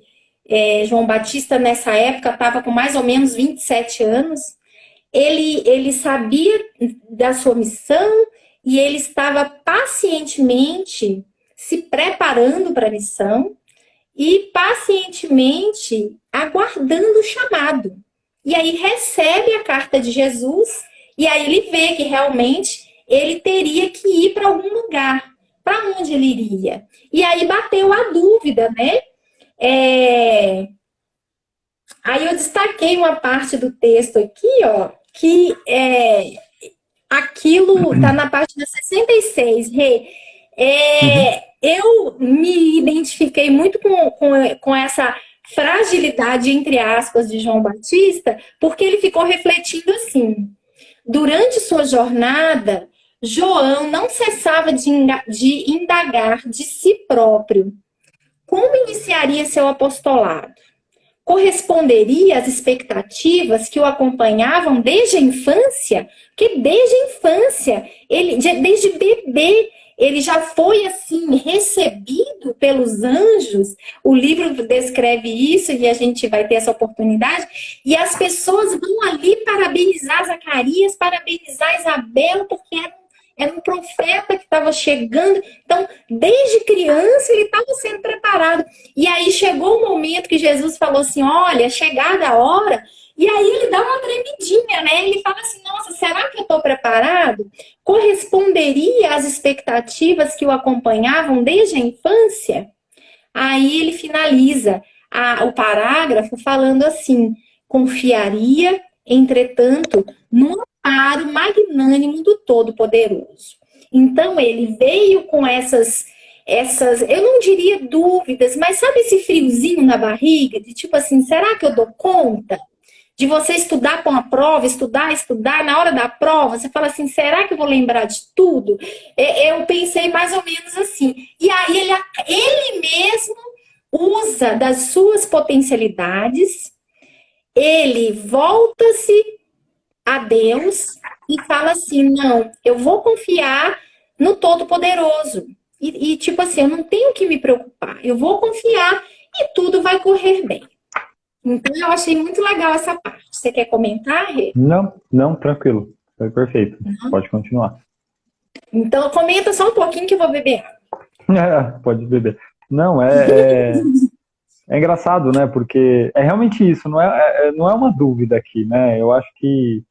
João Batista nessa época estava com mais ou menos 27 anos, ele sabia da sua missão e ele estava pacientemente se preparando para a missão e pacientemente aguardando o chamado. E aí recebe a carta de Jesus e aí ele vê que realmente ele teria que ir para algum lugar. Para onde ele iria? E aí bateu a dúvida, né? Aí eu destaquei uma parte do texto aqui, ó, que aquilo está na página 66. Eu me identifiquei muito com essa fragilidade, entre aspas, de João Batista, porque ele ficou refletindo assim. Durante sua jornada, João não cessava de indagar de si próprio como iniciaria seu apostolado. Corresponderia às expectativas que o acompanhavam desde a infância? Porque desde a infância, desde bebê, ele já foi assim recebido pelos anjos. O livro descreve isso e a gente vai ter essa oportunidade. E as pessoas vão ali parabenizar Zacarias, parabenizar Isabel, porque era um profeta que estava chegando. Então, desde criança, ele estava sendo preparado. E aí chegou o momento que Jesus falou assim: olha, chegada a hora. E aí ele dá uma tremidinha, né? Ele fala assim: nossa, será que eu estou preparado? Corresponderia às expectativas que o acompanhavam desde a infância? Aí ele finaliza o parágrafo falando assim: confiaria, entretanto, no amparo magnânimo do Todo-Poderoso. Então ele veio com essas, eu não diria dúvidas, mas sabe esse friozinho na barriga? De tipo assim, será que eu dou conta? De você estudar para uma prova, estudar, na hora da prova, você fala assim, será que eu vou lembrar de tudo? Eu pensei mais ou menos assim. E aí ele mesmo usa das suas potencialidades, ele volta-se a Deus e fala assim, não, eu vou confiar no Todo-Poderoso. E tipo assim, eu não tenho que me preocupar, eu vou confiar e tudo vai correr bem. Então, eu achei muito legal essa parte. Você quer comentar, Rê? Não, não, tranquilo. Foi perfeito. Pode continuar. Então, comenta só um pouquinho que eu vou beber. Pode beber. Não, é engraçado, né? Porque é realmente isso, não é uma dúvida aqui, né? Eu acho que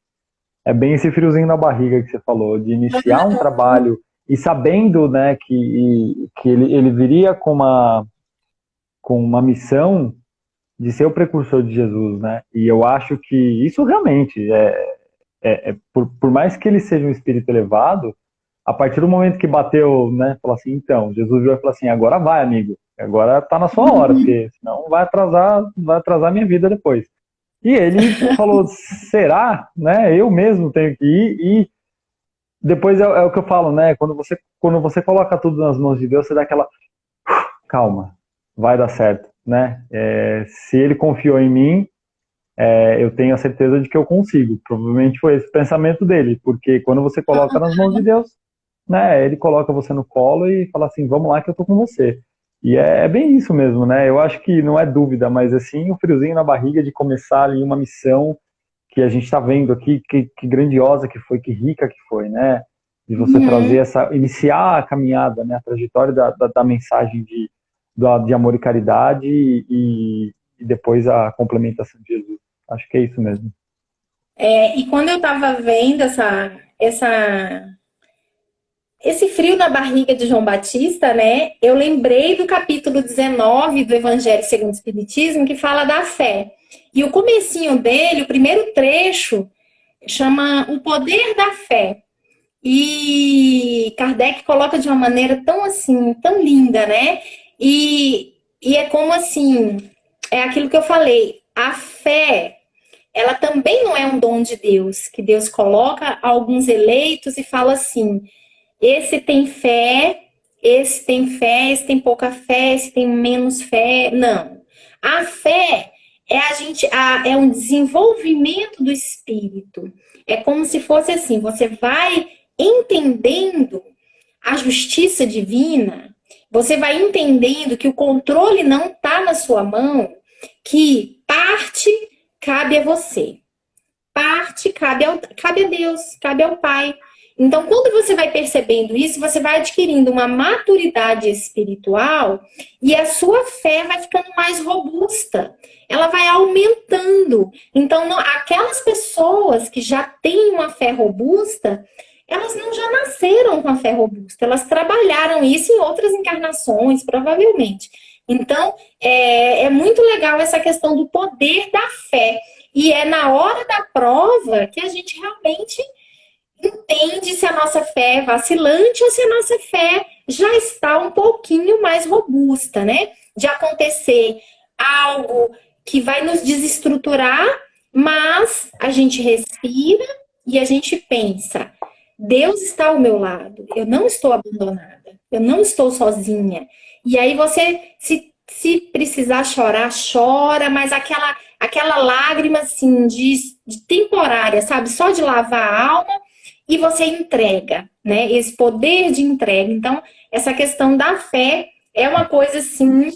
é bem esse friozinho na barriga que você falou, de iniciar um trabalho e sabendo, né, que ele viria com uma missão de ser o precursor de Jesus, né? E eu acho que isso realmente por mais que ele seja um espírito elevado, a partir do momento que bateu, né, falou assim, então, Jesus viu e falou assim, agora vai, amigo, agora tá na sua hora, porque senão vai atrasar minha vida depois. E ele falou, será, né, eu mesmo tenho que ir, e depois é o que eu falo, né, quando você coloca tudo nas mãos de Deus, você dá aquela, calma, vai dar certo, né, se ele confiou em mim, eu tenho a certeza de que eu consigo. Provavelmente foi esse o pensamento dele, porque quando você coloca nas mãos de Deus, né, ele coloca você no colo e fala assim, vamos lá que eu tô com você. E é bem isso mesmo, né? Eu acho que não é dúvida, mas assim, o friozinho na barriga de começar ali uma missão que a gente está vendo aqui, que grandiosa que foi, que rica que foi, né? De você trazer iniciar a caminhada, né? A trajetória da mensagem de amor e caridade e depois a complementação de Jesus. Acho que é isso mesmo. E quando eu estava vendo esse frio na barriga de João Batista, né? Eu lembrei do capítulo 19 do Evangelho segundo o Espiritismo, que fala da fé. E o comecinho dele, o primeiro trecho, chama O Poder da Fé. E Kardec coloca de uma maneira tão assim, tão linda, né? E é como assim, é aquilo que eu falei, a fé, ela também não é um dom de Deus, que Deus coloca alguns eleitos e fala assim, esse tem fé, esse tem fé, esse tem pouca fé, esse tem menos fé. Não. A fé é um desenvolvimento do espírito. É como se fosse assim, você vai entendendo a justiça divina, você vai entendendo que o controle não está na sua mão, que parte cabe a você. Parte cabe a Deus, cabe ao Pai. Então, quando você vai percebendo isso, você vai adquirindo uma maturidade espiritual e a sua fé vai ficando mais robusta. Ela vai aumentando. Então, aquelas pessoas que já têm uma fé robusta, elas não já nasceram com a fé robusta. Elas trabalharam isso em outras encarnações, provavelmente. Então, é muito legal essa questão do poder da fé. E é na hora da prova que a gente realmente entende se a nossa fé é vacilante ou se a nossa fé já está um pouquinho mais robusta, né? De acontecer algo que vai nos desestruturar, mas a gente respira e a gente pensa, Deus está ao meu lado, eu não estou abandonada, eu não estou sozinha. E aí você, se precisar chorar, chora, mas aquela lágrima assim de temporária, sabe? Só de lavar a alma. e você entrega, né? Esse poder de entrega. Então, essa questão da fé é uma coisa assim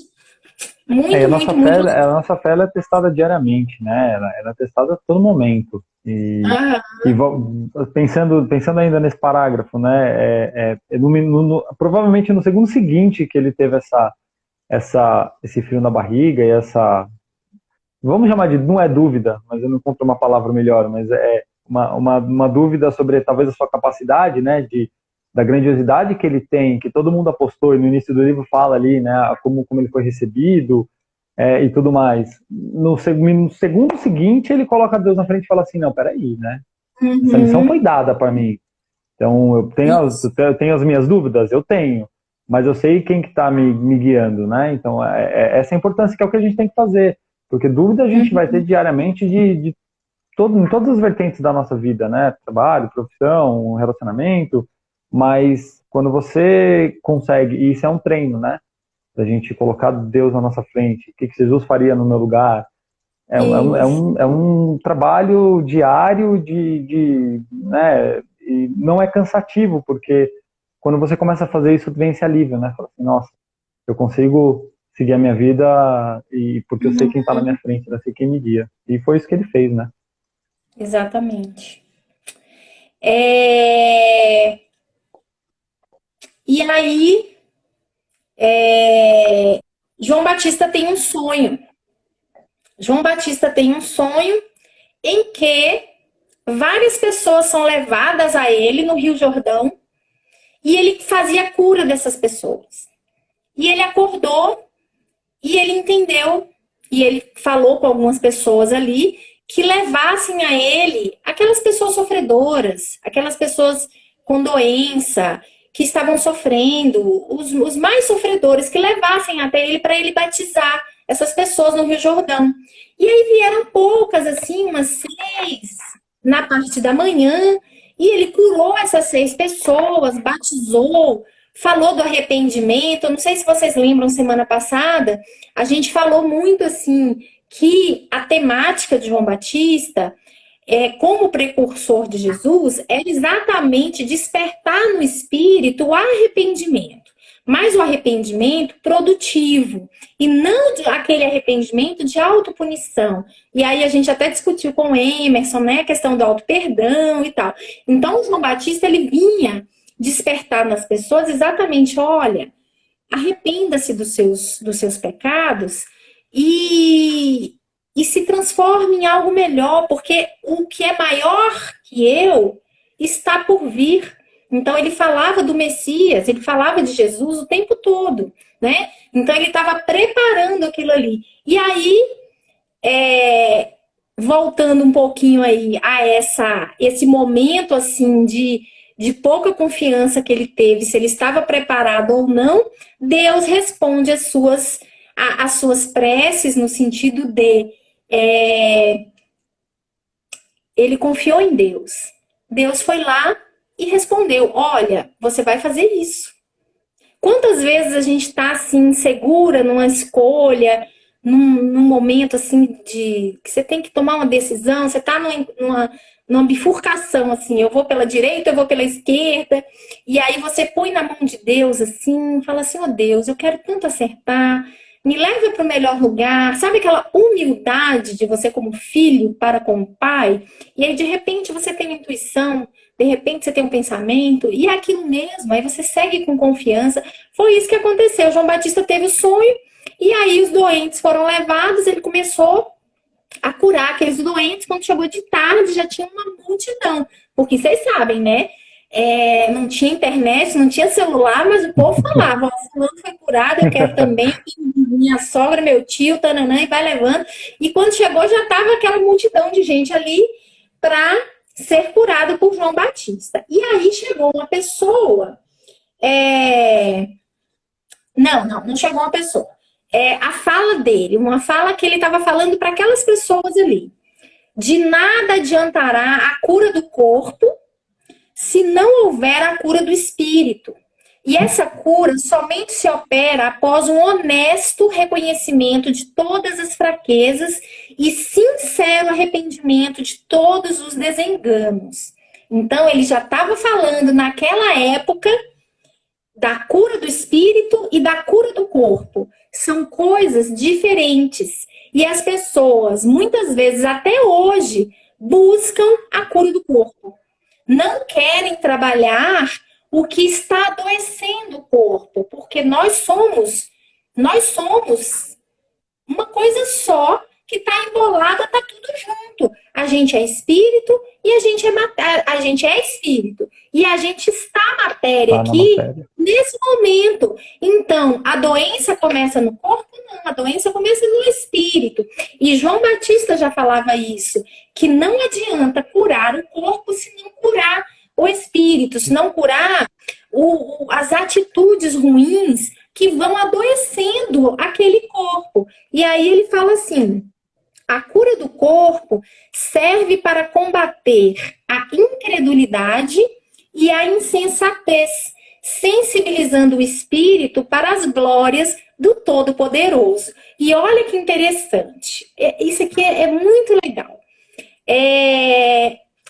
É, muito, muito, muito. a nossa fé ela é testada diariamente, né? Ela é testada a todo momento. Ah, Pensando ainda nesse parágrafo, né? Provavelmente no segundo seguinte que ele teve esse frio na barriga e essa, vamos chamar de, não é dúvida, mas eu não encontro uma palavra melhor, mas é uma dúvida sobre talvez a sua capacidade, né? Da grandiosidade que ele tem, que todo mundo apostou, e no início do livro fala ali, né? Como ele foi recebido, e tudo mais. No segundo seguinte, ele coloca Deus na frente e fala assim, não, peraí, né? Essa missão uhum, foi dada para mim. Então, isso, eu tenho as minhas dúvidas? Eu tenho. Mas eu sei quem que está me guiando, né? Então, essa é a importância que é o que a gente tem que fazer. Porque dúvida a gente vai ter uhum, diariamente em todas as vertentes da nossa vida, né? Trabalho, profissão, relacionamento. Mas quando você consegue, e isso é um treino, né? Da gente colocar Deus na nossa frente, o que Jesus faria no meu lugar. isso. É um trabalho diário né, e não é cansativo, porque quando você começa a fazer isso, vem esse alívio, né? Fala assim, nossa, eu consigo seguir a minha vida e porque eu sei quem está na minha frente, eu sei quem me guia. E foi isso que ele fez, né? Exatamente. É, E aí, João Batista tem um sonho. João Batista tem um sonho em que várias pessoas são levadas a ele no Rio Jordão e ele fazia a cura dessas pessoas. E ele acordou e ele entendeu e ele falou com algumas pessoas ali que levassem a ele aquelas pessoas sofredoras, aquelas pessoas com doença, que estavam sofrendo, os mais sofredores, que levassem até ele para ele batizar essas pessoas no Rio Jordão. E aí vieram poucas, assim, umas 6 na parte da manhã, e ele curou essas 6 pessoas, batizou, falou do arrependimento. Eu não sei se vocês lembram, semana passada, a gente falou muito assim que a temática de João Batista, como precursor de Jesus, era exatamente despertar no espírito o arrependimento, mas o arrependimento produtivo, e não aquele arrependimento de autopunição. E aí a gente até discutiu com o Emerson, né, a questão do auto-perdão e tal. Então, o João Batista, ele vinha despertar nas pessoas exatamente, olha, arrependa-se dos seus pecados e, e se transforme em algo melhor, porque o que é maior que eu está por vir. Então ele falava do Messias, ele falava de Jesus o tempo todo, né? Então ele estava preparando aquilo ali. E aí, voltando um pouquinho aí a esse momento assim de pouca confiança que ele teve, se ele estava preparado ou não, Deus responde as suas preces no sentido de ele confiou em Deus. Deus foi lá e respondeu: olha, você vai fazer isso. Quantas vezes a gente está assim, insegura numa escolha, num momento assim de que você tem que tomar uma decisão, você está numa bifurcação, assim, eu vou pela direita, eu vou pela esquerda, e aí você põe na mão de Deus assim, fala assim, ó Deus, eu quero tanto acertar, me leva para o melhor lugar, sabe aquela humildade de você como filho para com o pai, e aí de repente você tem uma intuição, de repente você tem um pensamento, e é aquilo mesmo, aí você segue com confiança. Foi isso que aconteceu. João Batista teve o sonho, e aí os doentes foram levados, ele começou a curar aqueles doentes. Quando chegou de tarde, já tinha uma multidão. Porque vocês sabem, né? Não tinha internet, não tinha celular, mas o povo falava: ó, fulano foi curado, eu quero também, minha sogra, meu tio, tananã, e vai levando. E quando chegou, já estava aquela multidão de gente ali para ser curado por João Batista. E aí chegou uma pessoa. Não chegou uma pessoa. A fala dele, uma fala que ele estava falando para aquelas pessoas ali. De nada adiantará a cura do corpo se não houver a cura do espírito. E essa cura somente se opera após um honesto reconhecimento de todas as fraquezas e sincero arrependimento de todos os desenganos. Então, ele já estava falando naquela época da cura do espírito e da cura do corpo. São coisas diferentes. E as pessoas, muitas vezes, até hoje, buscam a cura do corpo. Não querem trabalhar o que está adoecendo o corpo, porque nós somos uma coisa só que está embolada, está tudo junto. A gente é espírito e a gente é matéria, a gente é espírito e a gente está matéria Tá na aqui matéria. nesse momento. Então, a doença começa no corpo? Não, a doença começa no espírito. E João Batista já falava isso, que não adianta curar o corpo se não curar o espírito, se não curar as atitudes ruins que vão adoecendo aquele corpo. E aí ele fala assim: a cura do corpo serve para combater a incredulidade e a insensatez, sensibilizando o espírito para as glórias do Todo-Poderoso. E olha que interessante, isso aqui é muito legal.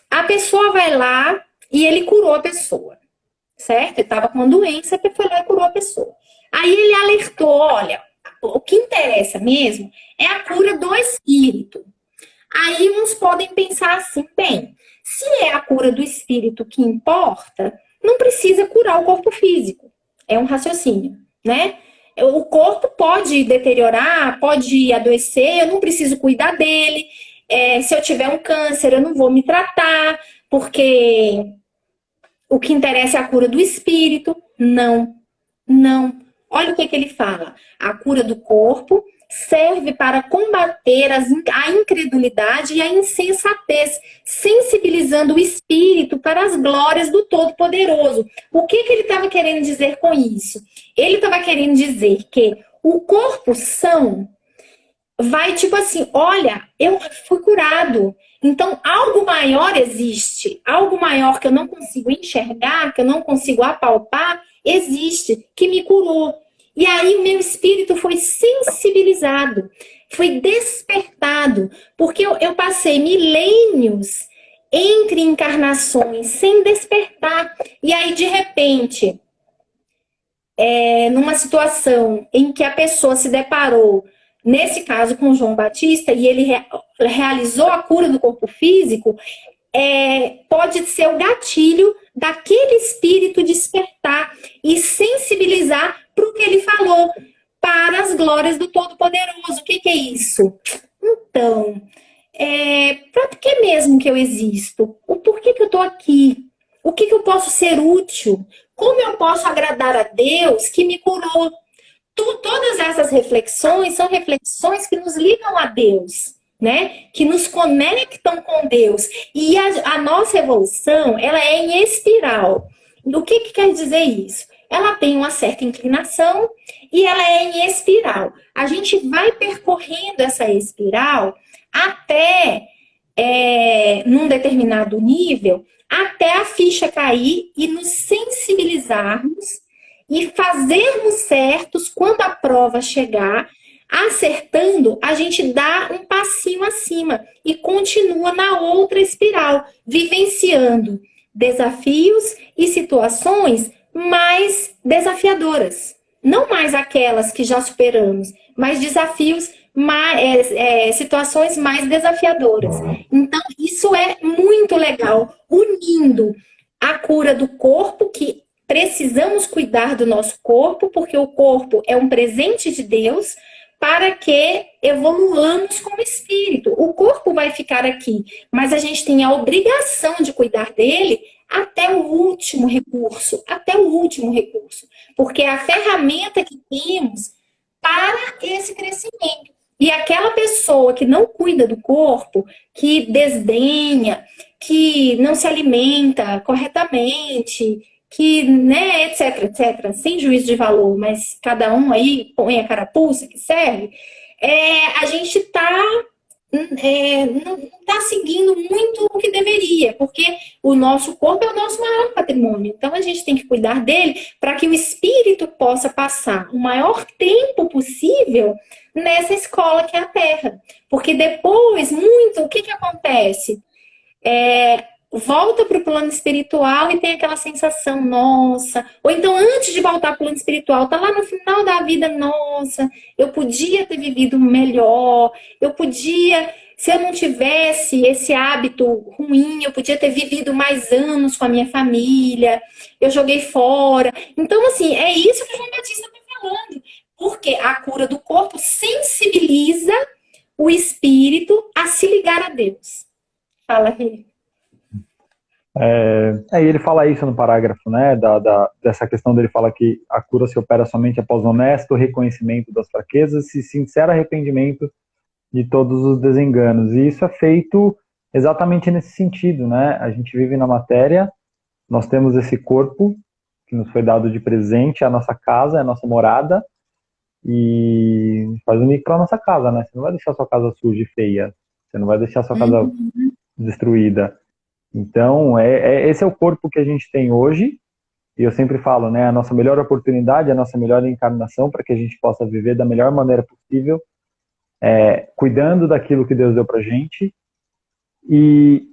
A pessoa vai lá e ele curou a pessoa, certo? Ele estava com uma doença, ele foi lá e curou a pessoa. Aí ele alertou, olha, o que interessa mesmo é a cura do espírito. Aí uns podem pensar assim, bem, se é a cura do espírito que importa, não precisa curar o corpo físico. É um raciocínio, né? O corpo pode deteriorar, pode adoecer, eu não preciso cuidar dele. Se eu tiver um câncer, eu não vou me tratar, porque o que interessa é a cura do espírito. Não, não. Olha o que ele fala. A cura do corpo serve para combater a incredulidade e a insensatez, sensibilizando o espírito para as glórias do Todo-Poderoso. O que ele estava querendo dizer com isso? Ele estava querendo dizer que o corpo são vai tipo assim, olha, eu fui curado. Então, algo maior existe. Algo maior que eu não consigo enxergar, que eu não consigo apalpar, existe, que me curou. E aí o meu espírito foi sensibilizado, foi despertado, porque eu passei milênios entre encarnações sem despertar. E aí, de repente, numa situação em que a pessoa se deparou, nesse caso com João Batista, e ele realizou a cura do corpo físico, pode ser o gatilho daquele espírito despertar e sensibilizar para o que ele falou, para as glórias do Todo-Poderoso. O que é isso? Então, para que mesmo que eu existo? O porquê que eu estou aqui? O que eu posso ser útil? Como eu posso agradar a Deus que me curou? Todas essas reflexões são reflexões que nos ligam a Deus, né? Que nos conectam com Deus. E a nossa evolução, ela é em espiral. O que quer dizer isso? Ela tem uma certa inclinação e ela é em espiral. A gente vai percorrendo essa espiral até, num determinado nível, até a ficha cair e nos sensibilizarmos e fazermos certos quando a prova chegar. Acertando, a gente dá um passinho acima e continua na outra espiral, vivenciando desafios e situações mais desafiadoras. Não mais aquelas que já superamos, mas desafios, situações mais desafiadoras. Então, isso é muito legal, unindo a cura do corpo, que precisamos cuidar do nosso corpo, porque o corpo é um presente de Deus, para que evoluamos como espírito. O corpo vai ficar aqui, mas a gente tem a obrigação de cuidar dele até o último recurso, porque é a ferramenta que temos para esse crescimento. E aquela pessoa que não cuida do corpo, que desdenha, que não se alimenta corretamente, que, né, etc, sem juízo de valor, mas cada um aí põe a carapuça que serve, a gente não está seguindo muito o que deveria, porque o nosso corpo é o nosso maior patrimônio. Então, a gente tem que cuidar dele para que o espírito possa passar o maior tempo possível nessa escola que é a Terra. Porque depois, o que acontece? volta para o plano espiritual e tem aquela sensação, nossa. Ou então, antes de voltar para o plano espiritual, tá lá no final da vida, nossa, eu podia ter vivido melhor, eu podia, se eu não tivesse esse hábito ruim, eu podia ter vivido mais anos com a minha família, eu joguei fora. Então, assim, é isso que o João Batista está falando. Porque a cura do corpo sensibiliza o espírito a se ligar a Deus. Fala, Rê. E ele fala isso no parágrafo, né, dessa questão dele fala que a cura se opera somente após honesto reconhecimento das fraquezas e sincero arrependimento de todos os desenganos. E isso é feito exatamente nesse sentido, né? A gente vive na matéria, nós temos esse corpo que nos foi dado de presente, a nossa casa, a nossa morada, e faz um link para nossa casa, né? Você não vai deixar sua casa suja e feia, você não vai deixar sua casa destruída. Então, esse é o corpo que a gente tem hoje, e eu sempre falo, né, a nossa melhor oportunidade, a nossa melhor encarnação para que a gente possa viver da melhor maneira possível, cuidando daquilo que Deus deu pra gente e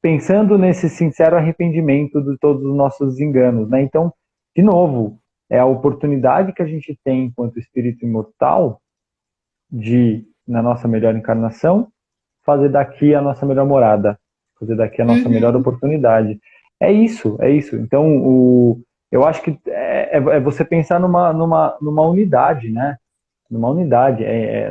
pensando nesse sincero arrependimento de todos os nossos enganos, né? Então, de novo, é a oportunidade que a gente tem enquanto espírito imortal de, na nossa melhor encarnação, fazer daqui a nossa melhor morada, fazer daqui a nossa melhor oportunidade. É isso, é isso. Então, eu acho que é você pensar numa unidade, né? Numa unidade.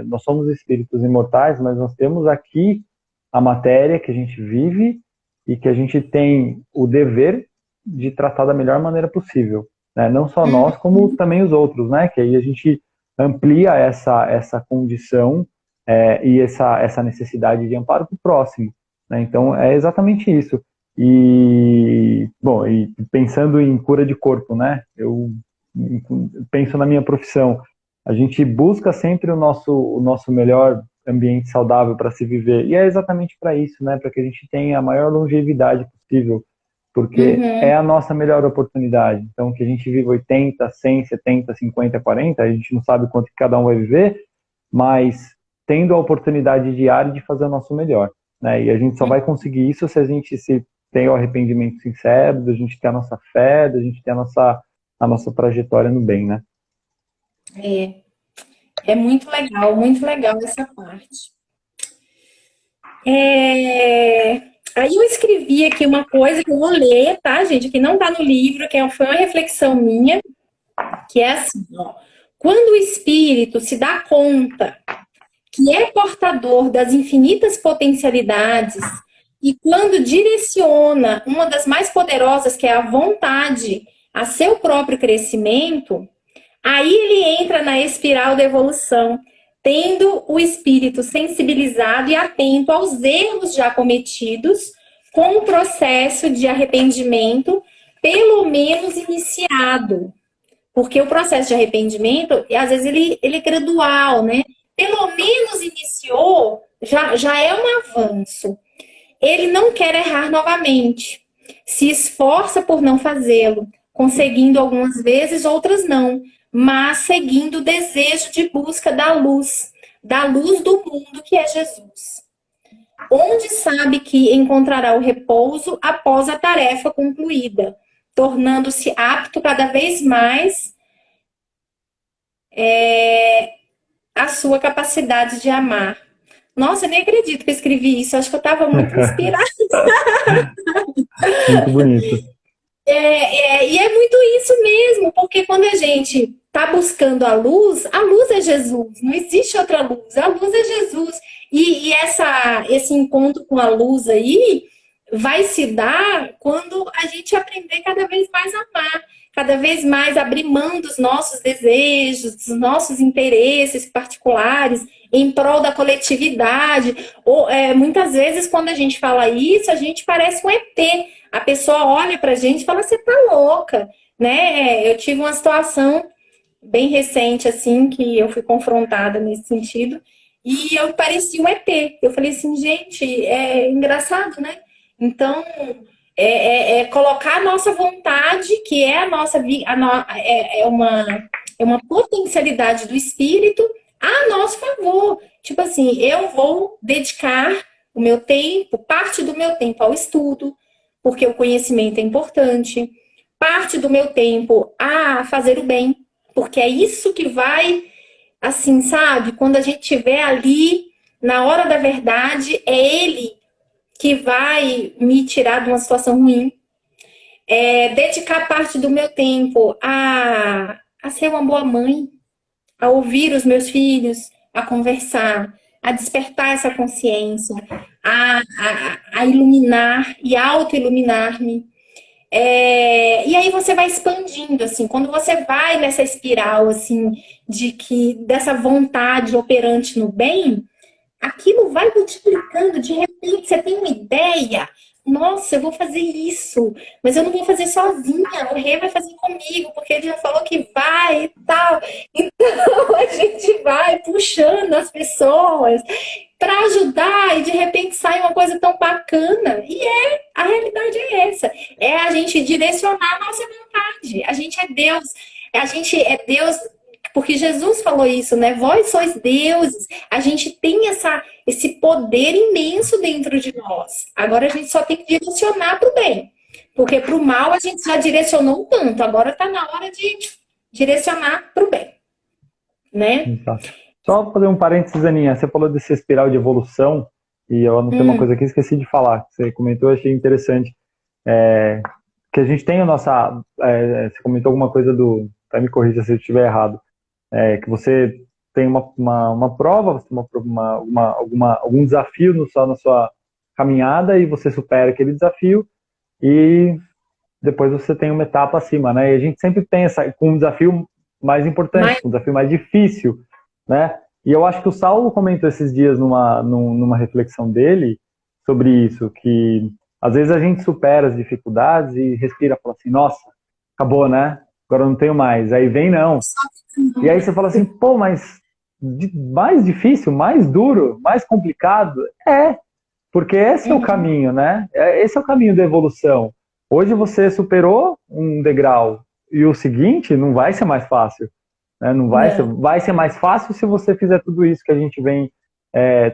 Nós somos espíritos imortais, mas nós temos aqui a matéria que a gente vive e que a gente tem o dever de tratar da melhor maneira possível, né? Não só nós, como também os outros, né? Que aí a gente amplia essa condição e essa necessidade de amparo para o próximo, né? Então, é exatamente isso. E, bom, e pensando em cura de corpo, né? Eu penso na minha profissão. A gente busca sempre o nosso melhor ambiente saudável para se viver. E é exatamente para isso, né? Para que a gente tenha a maior longevidade possível, porque é a nossa melhor oportunidade. Então, que a gente viva 80, 100, 70, 50, 40, a gente não sabe quanto que cada um vai viver, mas tendo a oportunidade diária de fazer o nosso melhor, né? E a gente só vai conseguir isso se a gente tem o arrependimento sincero, da gente ter a nossa fé, da gente ter a nossa trajetória no bem, né? É muito legal essa parte. Aí eu escrevi aqui uma coisa que eu vou ler, tá, gente? Que não tá no livro, foi uma reflexão minha, que é assim, ó. Quando o espírito se dá conta que é portador das infinitas potencialidades e quando direciona uma das mais poderosas, que é a vontade, a seu próprio crescimento, aí ele entra na espiral da evolução, tendo o espírito sensibilizado e atento aos erros já cometidos, com o processo de arrependimento, pelo menos iniciado. Porque o processo de arrependimento, às vezes, ele é gradual, né? Pelo menos iniciou, já é um avanço. Ele não quer errar novamente, se esforça por não fazê-lo, conseguindo algumas vezes, outras não, mas seguindo o desejo de busca da luz do mundo que é Jesus. Onde sabe que encontrará o repouso após a tarefa concluída, tornando-se apto cada vez mais a sua capacidade de amar. Nossa, eu nem acredito que eu escrevi isso, acho que eu estava muito inspirada. Muito bonito. E é muito isso mesmo, porque quando a gente está buscando a luz é Jesus, não existe outra luz, a luz é Jesus. E esse encontro com a luz aí vai se dar quando a gente aprender cada vez mais a amar, cada vez mais abrir mão dos nossos desejos, dos nossos interesses particulares em prol da coletividade. Ou, muitas vezes, quando a gente fala isso, a gente parece um ET. A pessoa olha pra gente e fala, você tá louca, né? Eu tive uma situação bem recente, assim, que eu fui confrontada nesse sentido, e eu parecia um ET. Eu falei assim, gente, é engraçado, né? Então, colocar a nossa vontade, que é a nossa é uma potencialidade do espírito a nosso favor. Tipo assim, eu vou dedicar o meu tempo, parte do meu tempo ao estudo, porque o conhecimento é importante. Parte do meu tempo a fazer o bem, porque é isso que vai, assim, sabe? Quando a gente estiver ali, na hora da verdade, é ele que vai me tirar de uma situação ruim. Dedicar parte do meu tempo a ser uma boa mãe, a ouvir os meus filhos, a conversar, a despertar essa consciência, a iluminar e auto-iluminar-me. E aí você vai expandindo, assim, quando você vai nessa espiral, assim, dessa vontade operante no bem, aquilo vai multiplicando, de repente você tem uma ideia, nossa, eu vou fazer isso, mas eu não vou fazer sozinha, o rei vai fazer comigo, porque ele já falou que vai e tal. Então a gente vai puxando as pessoas para ajudar e de repente sai uma coisa tão bacana. A realidade é essa, é a gente direcionar a nossa vontade. A gente é Deus porque Jesus falou isso, né? Vós sois deuses. A gente tem esse poder imenso dentro de nós. Agora a gente só tem que direcionar para o bem. Porque para o mal a gente já direcionou um tanto. Agora está na hora de direcionar para o bem. Né? Exato. Só fazer um parênteses, Aninha. Você falou dessa espiral de evolução, e eu anotei uma coisa aqui, esqueci de falar. Você comentou, eu achei interessante. Que a gente tem a nossa... você comentou alguma coisa até me corrija se eu estiver errado. Que você tem uma prova, você tem algum desafio na sua caminhada e você supera aquele desafio e depois você tem uma etapa acima, né? E a gente sempre tem com um desafio mais importante, um desafio mais difícil, né? E eu acho que o Saulo comentou esses dias numa reflexão dele sobre isso, que às vezes a gente supera as dificuldades e respira e fala assim, nossa, acabou, né? Agora eu não tenho mais. Aí vem não. E aí você fala assim, pô, mas mais difícil, mais duro, mais complicado? Porque esse é o caminho, né? Esse é o caminho da evolução. Hoje você superou um degrau e o seguinte não vai ser mais fácil. Né? Não vai ser, vai ser mais fácil se você fizer tudo isso que a gente vem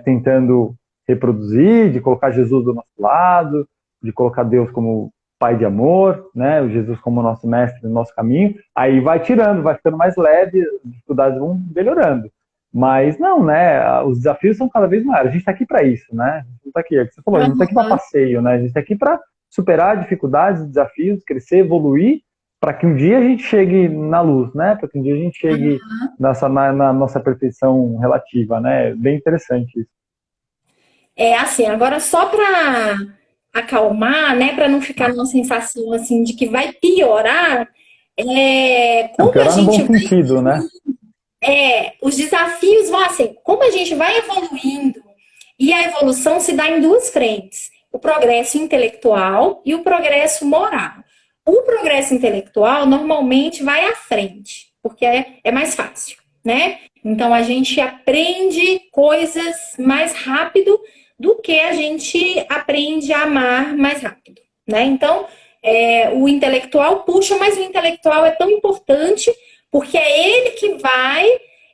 tentando reproduzir, de colocar Jesus do nosso lado, de colocar Deus como Pai de amor, né? O Jesus como nosso mestre no nosso caminho, aí vai tirando, vai ficando mais leve, as dificuldades vão melhorando. Mas não, né? Os desafios são cada vez maiores. A gente está aqui para isso, né? A gente não tá aqui, é o que você falou, a gente não está aqui para passeio, né? A gente está aqui para superar dificuldades, desafios, crescer, evoluir, para que um dia a gente chegue na luz, né? Para que um dia a gente chegue na nossa perfeição relativa, né? Bem interessante isso. Assim, agora só para acalmar, né, para não ficar numa sensação assim de que vai piorar, como piorar a gente no bom sentido, né? os desafios vão assim, como a gente vai evoluindo, e a evolução se dá em duas frentes, o progresso intelectual e o progresso moral. O progresso intelectual normalmente vai à frente, porque é mais fácil, né? Então a gente aprende coisas mais rápido do que a gente aprende a amar mais rápido, né? Então, o intelectual puxa, mas o intelectual é tão importante porque é ele que vai.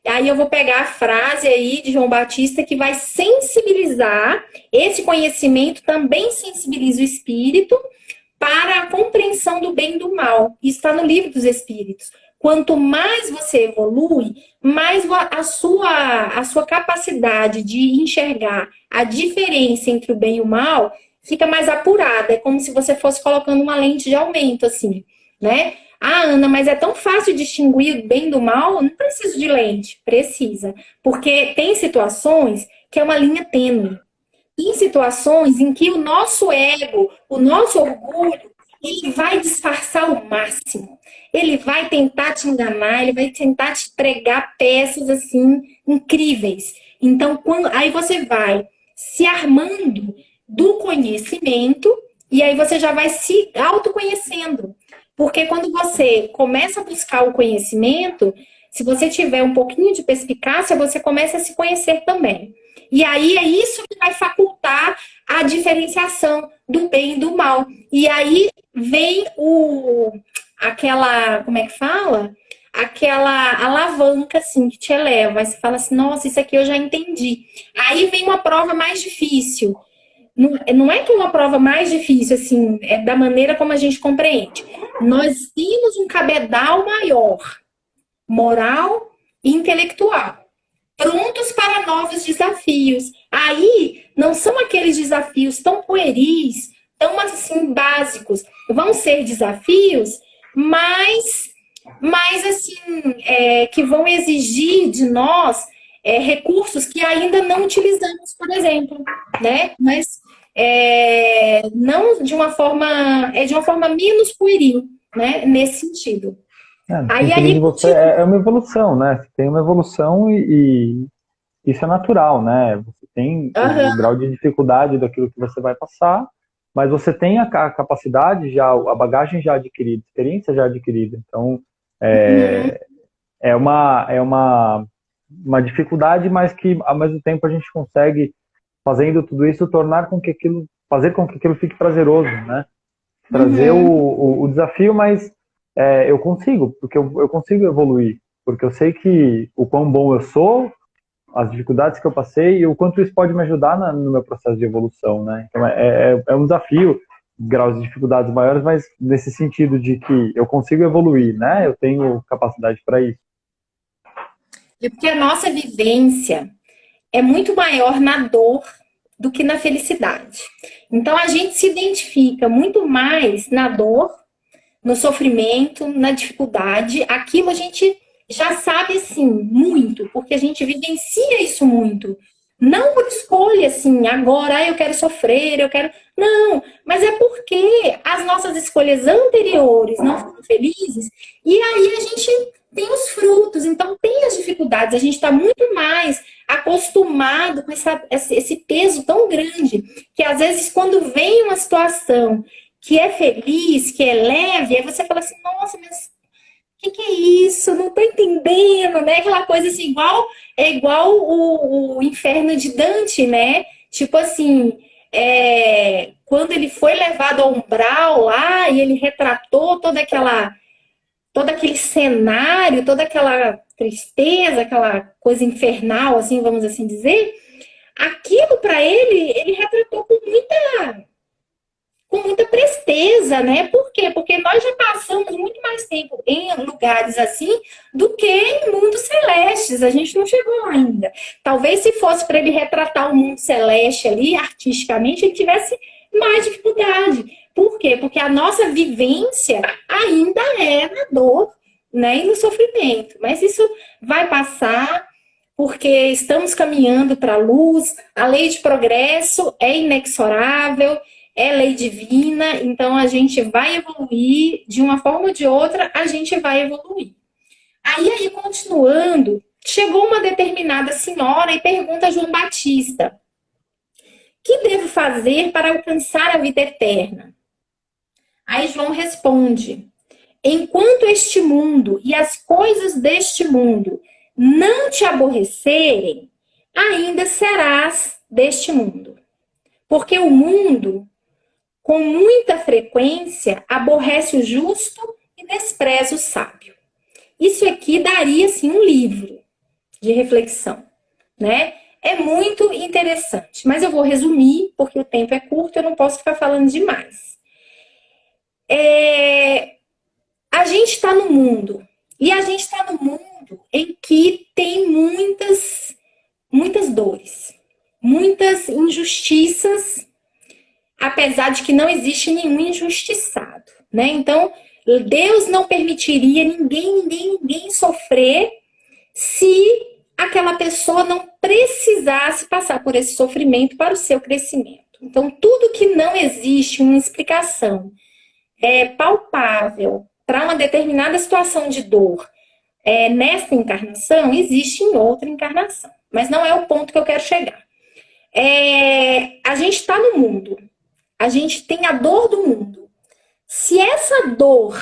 Aí eu vou pegar a frase aí de João Batista que vai sensibilizar. Esse conhecimento também sensibiliza o espírito para a compreensão do bem e do mal. Isso está no Livro dos Espíritos. Quanto mais você evolui, mais a sua capacidade de enxergar a diferença entre o bem e o mal fica mais apurada. É como se você fosse colocando uma lente de aumento, assim, né? Ah, Ana, mas é tão fácil distinguir o bem do mal? Não preciso de lente. Precisa. Porque tem situações que é uma linha tênue. Em situações em que o nosso ego, o nosso orgulho, ele vai disfarçar ao máximo. Ele vai tentar te enganar, ele vai tentar te pregar peças assim incríveis. Então, aí você vai se armando do conhecimento e aí você já vai se autoconhecendo. Porque quando você começa a buscar o conhecimento, se você tiver um pouquinho de perspicácia, você começa a se conhecer também. E aí é isso que vai facultar a diferenciação do bem e do mal. E aí vem como é que fala? Aquela alavanca, assim, que te eleva. Aí você fala assim, nossa, isso aqui eu já entendi. Aí vem uma prova mais difícil. não é que é uma prova mais difícil, assim, é da maneira como a gente compreende. Nós temos um cabedal maior, moral e intelectual, prontos para novos desafios. Aí, não são aqueles desafios tão pueris, tão, assim, básicos. Vão ser desafios, mas assim, que vão exigir de nós recursos que ainda não utilizamos, por exemplo, né? Mas não de uma forma, de uma forma menos pueril, né? Nesse sentido. No Aí, sentido de aí você, continua. é uma evolução, né? Você tem uma evolução e isso é natural, né? Você tem o Aham, grau de dificuldade daquilo que você vai passar, mas você tem a capacidade já, a bagagem já adquirida, a experiência já adquirida. Então, uhum, é uma dificuldade, mas que ao mesmo tempo a gente consegue, fazendo tudo isso, fazer com que aquilo fique prazeroso, né? Trazer o, uhum. o desafio, mas eu consigo, porque eu consigo evoluir, porque eu sei que o quão bom eu sou, as dificuldades que eu passei e o quanto isso pode me ajudar no meu processo de evolução, né? Então é um desafio, graus de dificuldades maiores, mas nesse sentido de que eu consigo evoluir, né? Eu tenho capacidade para isso. E porque a nossa vivência é muito maior na dor do que na felicidade. Então a gente se identifica muito mais na dor, no sofrimento, na dificuldade. Aquilo a gente já sabe assim muito, porque a gente vivencia isso muito. Não por escolha assim, agora eu quero sofrer, eu quero. Não, mas é porque as nossas escolhas anteriores não foram felizes, e aí a gente tem os frutos, então tem as dificuldades, a gente está muito mais acostumado com esse peso tão grande, que às vezes quando vem uma situação que é feliz, que é leve, aí você fala assim, nossa, mas que é isso? Não tô entendendo, né? Aquela coisa assim, igual o inferno de Dante, né? Tipo assim, quando ele foi levado ao umbral lá e ele retratou todo aquele cenário, toda aquela tristeza, aquela coisa infernal, assim, vamos assim dizer, aquilo para ele retratou com muita presteza, né? Por quê? Porque nós já passamos muito mais tempo em lugares assim do que em mundos celestes. A gente não chegou ainda. Talvez se fosse para ele retratar o mundo celeste ali, artisticamente, ele tivesse mais dificuldade. Por quê? Porque a nossa vivência ainda é na dor, né? E no sofrimento. Mas isso vai passar. Porque estamos caminhando para a luz, a lei de progresso é inexorável, é lei divina, então a gente vai evoluir, de uma forma ou de outra, a gente vai evoluir. Aí, continuando, chegou uma determinada senhora e pergunta a João Batista: que devo fazer para alcançar a vida eterna? Aí João responde: enquanto este mundo e as coisas deste mundo não te aborrecerem, ainda serás deste mundo. Porque o mundo com muita frequência, aborrece o justo e despreza o sábio. Isso aqui daria, assim, um livro de reflexão, né? É muito interessante, mas eu vou resumir, porque o tempo é curto, eu não posso ficar falando demais. A gente está no mundo, e a gente está no mundo em que tem muitas dores, muitas injustiças, apesar de que não existe nenhum injustiçado, né? Então, Deus não permitiria ninguém sofrer se aquela pessoa não precisasse passar por esse sofrimento para o seu crescimento. Então, tudo que não existe uma explicação palpável para uma determinada situação de dor nesta encarnação, existe em outra encarnação. Mas não é o ponto que eu quero chegar. A gente está no mundo. A gente tem a dor do mundo. Se essa dor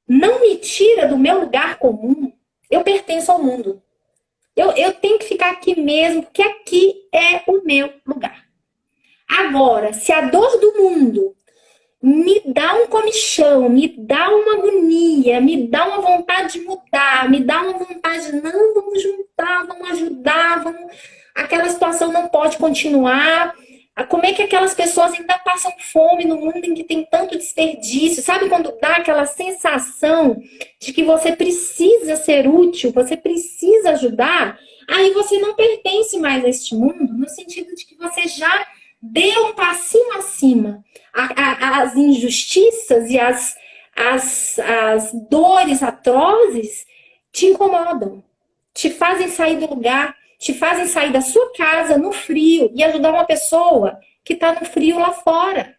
não me tira do meu lugar comum, eu pertenço ao mundo. Eu tenho que ficar aqui mesmo, porque aqui é o meu lugar. Agora, se a dor do mundo me dá um comichão, me dá uma agonia, me dá uma vontade de mudar, me dá uma vontade de não, vamos juntar, vamos ajudar, aquela situação não pode continuar. Como é que aquelas pessoas ainda passam fome no mundo em que tem tanto desperdício? Sabe quando dá aquela sensação de que você precisa ser útil, você precisa ajudar? Aí você não pertence mais a este mundo, no sentido de que você já deu um passinho acima. As injustiças e as dores atrozes te incomodam, te fazem sair do lugar, te fazem sair da sua casa no frio e ajudar uma pessoa que está no frio lá fora.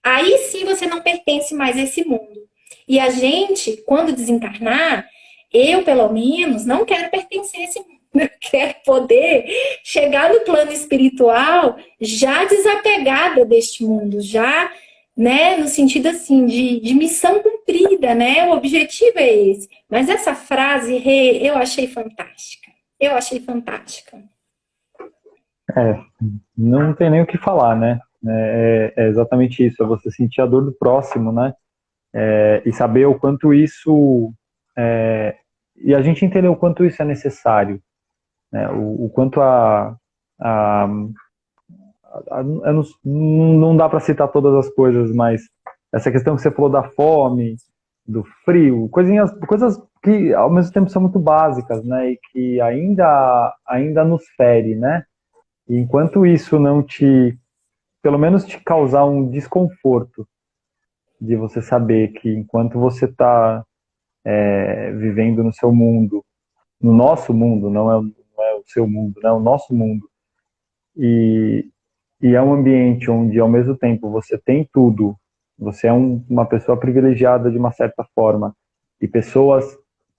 Aí sim você não pertence mais a esse mundo. E a gente, quando desencarnar, eu pelo menos não quero pertencer a esse mundo. Eu quero poder chegar no plano espiritual já desapegada deste mundo, já, né, no sentido assim de missão cumprida, né? O objetivo é esse. Mas essa frase, Rê, eu achei fantástica. Eu achei fantástica. É, não tem nem o que falar, né? É exatamente isso, é você sentir a dor do próximo, né? E saber o quanto isso... e a gente entender o quanto isso é necessário, né? O quanto não dá para citar todas as coisas, mas essa questão que você falou da fome, do frio, coisas que ao mesmo tempo são muito básicas, né? E que ainda nos fere, né? E enquanto isso não pelo menos te causar um desconforto de você saber que enquanto você está vivendo no seu mundo, no nosso mundo, não é o seu mundo, né? O nosso mundo, e, e é um ambiente onde ao mesmo tempo você tem tudo, você é uma pessoa privilegiada de uma certa forma, e pessoas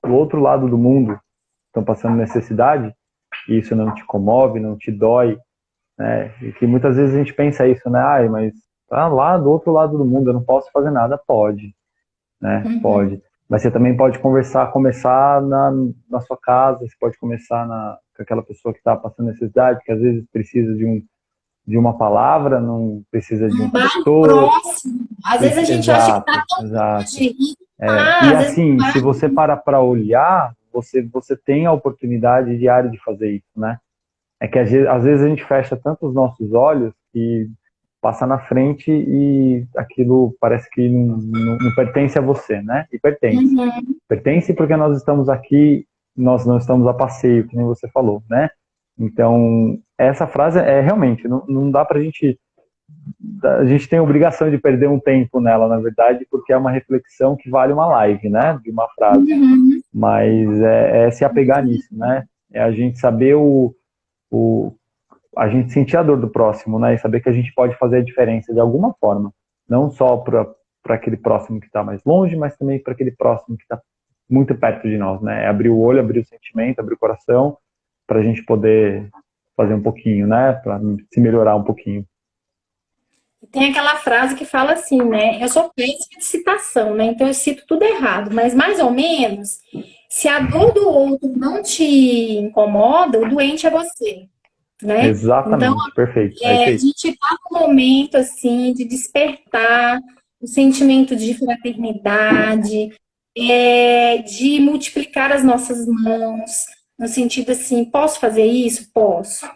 do outro lado do mundo estão passando necessidade, e isso não te comove, não te dói, né? E que muitas vezes a gente pensa isso, né? Ai, mas tá lá do outro lado do mundo, eu não posso fazer nada. Pode, né? Uhum. Pode. Mas você também pode começar na sua casa, você pode começar com aquela pessoa que está passando necessidade, que às vezes precisa de uma palavra, não precisa de um Um bairro tutor. próximo. Às vezes a gente acha que está Exato, tão exato. longe e tá, E às vezes não assim, se vai. você parar para olhar, você tem a oportunidade diária de fazer isso, né? É que às vezes a gente fecha tanto os nossos olhos que passa na frente e aquilo parece que não pertence a você, né? E pertence. Uhum. Pertence porque nós estamos aqui, nós não estamos a passeio, que nem você falou, né? Então, essa frase é realmente, não dá pra gente. A gente tem a obrigação de perder um tempo nela, na verdade, porque é uma reflexão que vale uma live, né? De uma frase. Uhum. Mas é se apegar nisso, né? É a gente saber o, a gente sentir a dor do próximo, né? E saber que a gente pode fazer a diferença de alguma forma. Não só para aquele próximo que está mais longe, mas também para aquele próximo que está muito perto de nós, né? É abrir o olho, abrir o sentimento, abrir o coração, para a gente poder fazer um pouquinho, né? Para se melhorar um pouquinho. Tem aquela frase que fala assim, né? Eu sou péssima de citação, né? Então eu cito tudo errado, mas mais ou menos, se a dor do outro não te incomoda, o doente é você, né? Então Exatamente, perfeito. É isso a aí. gente está num momento assim de despertar o sentimento de fraternidade, de multiplicar as nossas mãos, no sentido assim, posso fazer isso? Posso.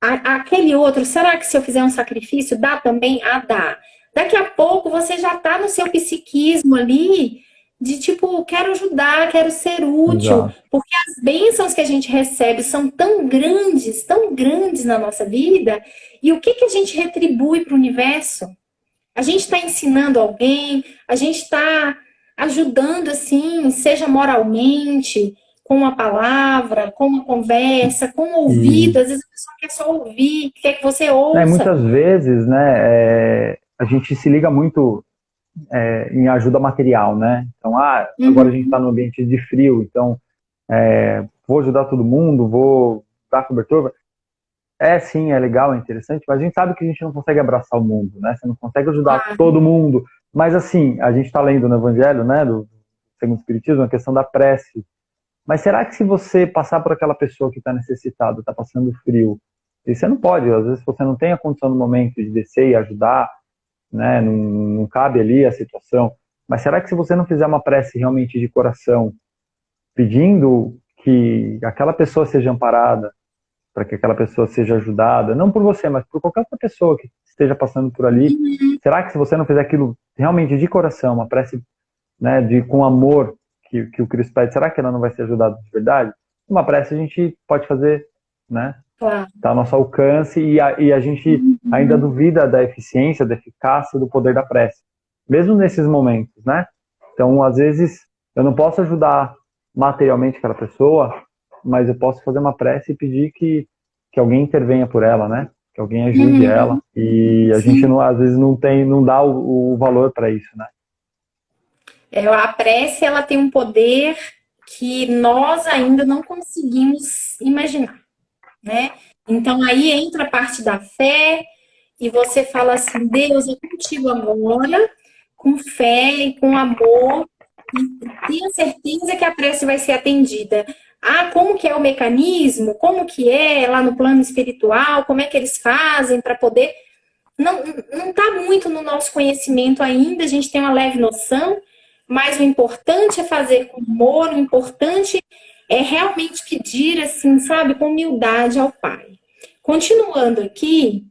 Aquele outro, será que se eu fizer um sacrifício, dá também? Ah, dá. Daqui a pouco você já está no seu psiquismo ali, de tipo, quero ajudar, quero ser útil, Exato. porque as bênçãos que a gente recebe são tão grandes na nossa vida, e o que que a gente retribui para o universo? A gente está ensinando alguém, a gente está ajudando assim, seja moralmente, com uma palavra, com uma conversa, com um ouvido. E Às vezes a pessoa quer só ouvir, quer que você ouça. muitas vezes, né, a gente se liga muito em ajuda material, né? Então, agora a gente Uhum. está no ambiente de frio, então vou ajudar todo mundo, vou dar cobertura. Sim, é legal, é interessante, mas a gente sabe que a gente não consegue abraçar o mundo, né? Você não consegue ajudar Ah, todo mundo. Mas assim, a gente está lendo no Evangelho, né, do segundo o Espiritismo, a questão da prece. Mas será que se você passar por aquela pessoa que está necessitada, está passando frio, e você não pode, às vezes você não tem a condição no momento de descer e ajudar, né? Não cabe ali a situação. Mas será que se você não fizer uma prece realmente de coração, pedindo que aquela pessoa seja amparada, para que aquela pessoa seja ajudada, não por você, mas por qualquer outra pessoa que esteja passando por ali. Será que se você não fizer aquilo realmente de coração, uma prece, né, com amor que o Cristo pede, será que ela não vai ser ajudada de verdade? Uma prece a gente pode fazer, né? Claro. Está ao nosso alcance e a gente ainda duvida da eficiência, da eficácia, do poder da prece. Mesmo nesses momentos, né? Então, às vezes, eu não posso ajudar materialmente aquela pessoa, mas eu posso fazer uma prece e pedir que alguém intervenha por ela, né? Que alguém ajude ela. E a gente, não, às vezes, não dá o valor para isso, né? A prece, ela tem um poder que nós ainda não conseguimos imaginar, né? Então, aí entra a parte da fé e você fala assim, Deus, eu contigo agora, com fé e com amor, e tenha certeza que a prece vai ser atendida. Ah, como que é o mecanismo? Como que é lá no plano espiritual? Como é que eles fazem para poder... Não está muito no nosso conhecimento ainda, a gente tem uma leve noção, mas o importante é fazer com amor, o importante é realmente pedir, assim, sabe, com humildade ao Pai. Continuando aqui,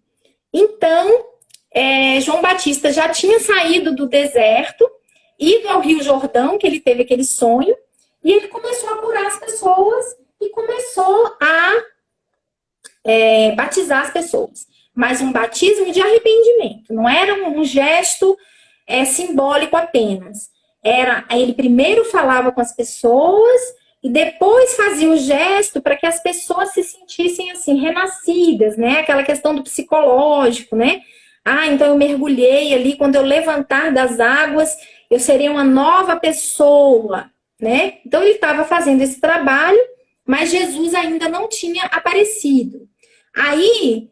então, João Batista já tinha saído do deserto, ido ao Rio Jordão, que ele teve aquele sonho, e ele começou a curar as pessoas e começou a batizar as pessoas. Mas um batismo de arrependimento, não era um gesto simbólico apenas. Ele primeiro falava com as pessoas e depois fazia o gesto para que as pessoas se sentissem assim, renascidas, né? Aquela questão do psicológico, né? Ah, então eu mergulhei ali, quando eu levantar das águas, eu serei uma nova pessoa, né? Então ele estava fazendo esse trabalho, mas Jesus ainda não tinha aparecido. Aí,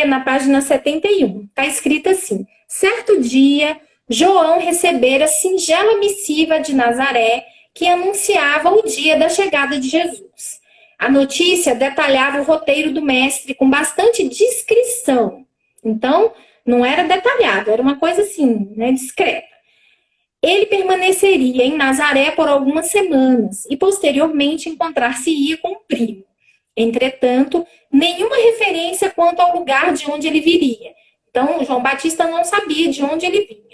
na página 71, está escrito assim: certo dia, João recebera singela missiva de Nazaré, que anunciava o dia da chegada de Jesus. A notícia detalhava o roteiro do mestre com bastante discrição. Então, não era detalhado, era uma coisa assim, né, discreta. Ele permaneceria em Nazaré por algumas semanas e posteriormente encontrar-se-ia com o primo. Entretanto, nenhuma referência quanto ao lugar de onde ele viria. Então, João Batista não sabia de onde ele vinha.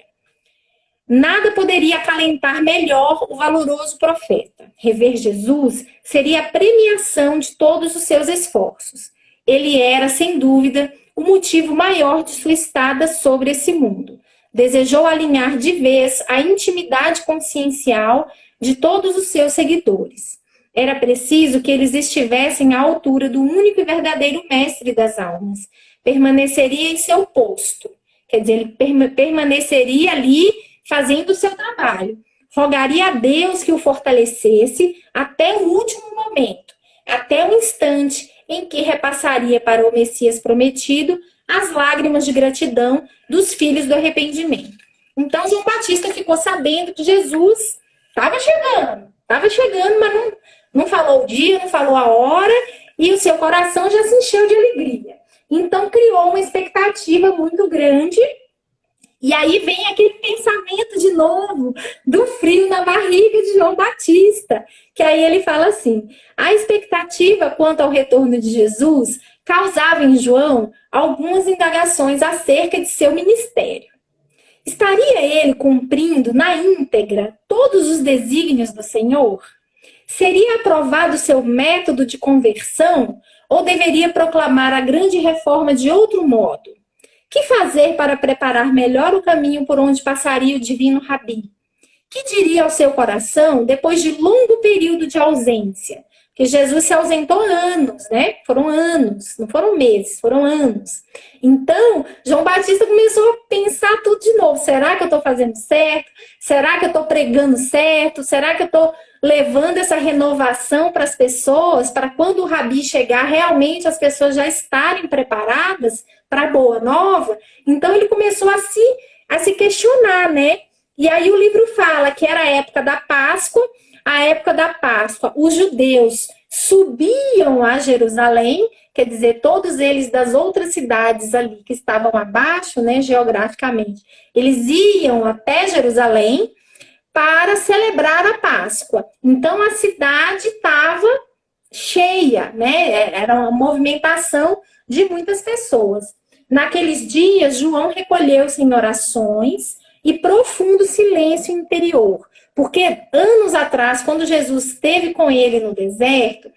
Nada poderia acalentar melhor o valoroso profeta. Rever Jesus seria a premiação de todos os seus esforços. Ele era, sem dúvida, o motivo maior de sua estada sobre esse mundo. Desejou alinhar de vez a intimidade consciencial de todos os seus seguidores. Era preciso que eles estivessem à altura do único e verdadeiro mestre das almas. Permaneceria em seu posto. Quer dizer, ele permaneceria ali fazendo o seu trabalho. Rogaria a Deus que o fortalecesse até o último momento, até o instante em que repassaria para o Messias prometido as lágrimas de gratidão dos filhos do arrependimento. Então, João Batista ficou sabendo que Jesus estava chegando, mas não falou o dia, não falou a hora, e o seu coração já se encheu de alegria. Então, criou uma expectativa muito grande. E aí vem aquele pensamento de novo do frio na barriga de João Batista, que aí ele fala assim: a expectativa quanto ao retorno de Jesus causava em João algumas indagações acerca de seu ministério. Estaria ele cumprindo na íntegra todos os desígnios do Senhor? Seria aprovado seu método de conversão ou deveria proclamar a grande reforma de outro modo? Que fazer para preparar melhor o caminho por onde passaria o divino Rabi? Que diria ao seu coração depois de longo período de ausência? Porque Jesus se ausentou anos, né? Foram anos, não foram meses, foram anos. Então, João Batista começou a pensar tudo de novo. Será que eu estou fazendo certo? Será que eu estou pregando certo? Será que eu estou levando essa renovação para as pessoas, para quando o Rabi chegar, realmente as pessoas já estarem preparadas para a boa nova? Então ele começou a se questionar, né? E aí o livro fala que era a época da Páscoa. A época da Páscoa, os judeus subiam a Jerusalém, quer dizer, todos eles das outras cidades ali que estavam abaixo, né, geograficamente, eles iam até Jerusalém para celebrar a Páscoa. Então a cidade estava cheia cheia, né? Era uma movimentação de muitas pessoas. Naqueles dias, João recolheu-se em orações e profundo silêncio interior. Porque anos atrás, quando Jesus esteve com ele no deserto,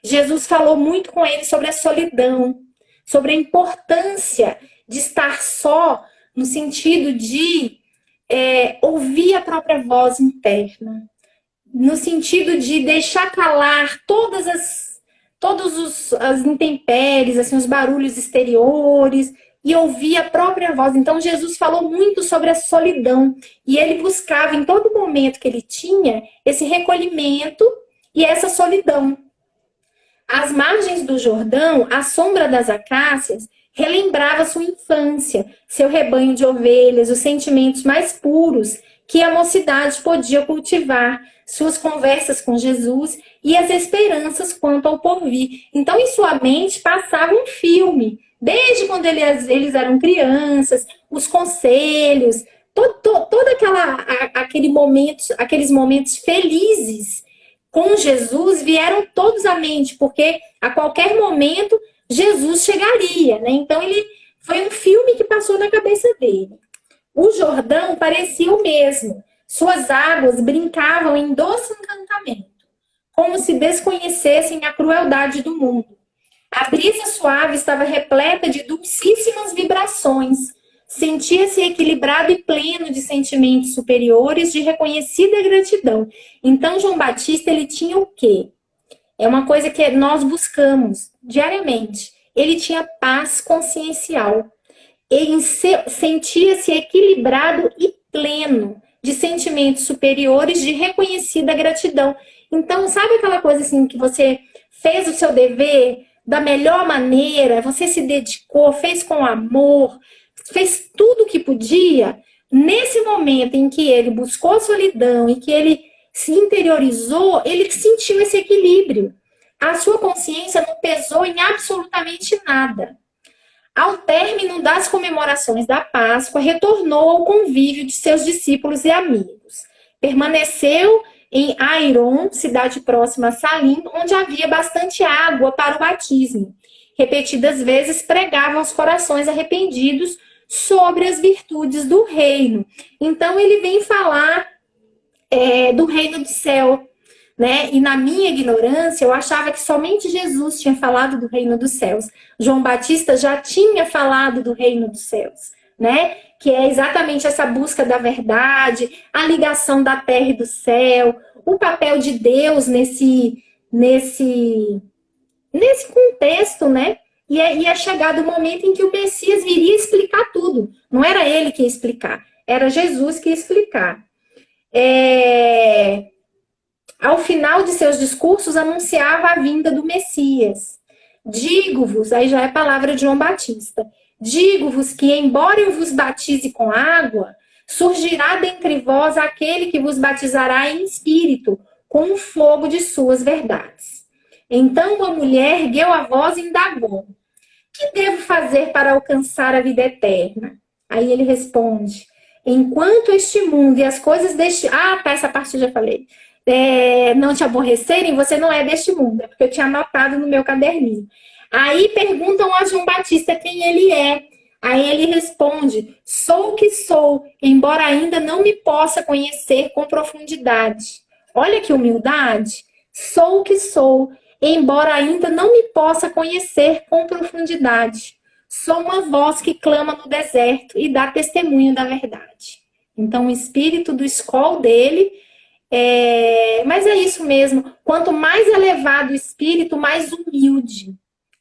Jesus falou muito com ele sobre a solidão, sobre a importância de estar só, no sentido de ouvir a própria voz interna, no sentido de deixar calar todas as intempéries, assim, os barulhos exteriores, e ouvir a própria voz. Então, Jesus falou muito sobre a solidão, e ele buscava, em todo momento que ele tinha, esse recolhimento e essa solidão. Às margens do Jordão, à sombra das acácias, relembrava sua infância, seu rebanho de ovelhas, os sentimentos mais puros que a mocidade podia cultivar, suas conversas com Jesus e as esperanças quanto ao porvir. Então, em sua mente passava um filme, desde quando eles eram crianças, os conselhos, aqueles momentos felizes com Jesus vieram todos à mente, porque a qualquer momento Jesus chegaria, né? Então foi um filme que passou na cabeça dele. O Jordão parecia o mesmo. Suas águas brincavam em doce encantamento, como se desconhecessem a crueldade do mundo. A brisa suave estava repleta de dulcíssimas vibrações. Sentia-se equilibrado e pleno de sentimentos superiores de reconhecida gratidão. Então, João Batista, ele tinha o quê? É uma coisa que nós buscamos diariamente. Ele tinha paz consciencial. Ele sentia-se equilibrado e pleno de sentimentos superiores de reconhecida gratidão. Então, sabe aquela coisa assim que você fez o seu dever da melhor maneira, você se dedicou, fez com amor, fez tudo o que podia? Nesse momento em que ele buscou a solidão e que ele se interiorizou, ele sentiu esse equilíbrio. A sua consciência não pesou em absolutamente nada. Ao término das comemorações da Páscoa, retornou ao convívio de seus discípulos e amigos. Permaneceu em Airon, cidade próxima a Salim, onde havia bastante água para o batismo. Repetidas vezes pregava aos corações arrependidos sobre as virtudes do reino. Então ele vem falar do reino do céu, né? E na minha ignorância, eu achava que somente Jesus tinha falado do reino dos céus. João Batista já tinha falado do reino dos céus, né? Que é exatamente essa busca da verdade, a ligação da terra e do céu, o papel de Deus nesse contexto, né? E é chegado o momento em que o Messias viria explicar tudo. Não era ele que ia explicar, era Jesus que ia explicar. Ao final de seus discursos, anunciava a vinda do Messias. Digo-vos, aí já é a palavra de João Batista, digo-vos que, embora eu vos batize com água, surgirá dentre vós aquele que vos batizará em espírito, com o fogo de suas verdades. Então a mulher ergueu a voz e indagou: que devo fazer para alcançar a vida eterna? Aí ele responde: enquanto este mundo e as coisas deste... essa parte eu já falei. Não te aborrecerem, você não é deste mundo. É porque eu tinha anotado no meu caderninho. Aí perguntam a João Batista quem ele é. Aí ele responde: sou o que sou, embora ainda não me possa conhecer com profundidade. Olha que humildade. Sou o que sou, embora ainda não me possa conhecer com profundidade. Sou uma voz que clama no deserto e dá testemunho da verdade. Então o espírito do escol dele... Mas é isso mesmo. Quanto mais elevado o espírito, mais humilde.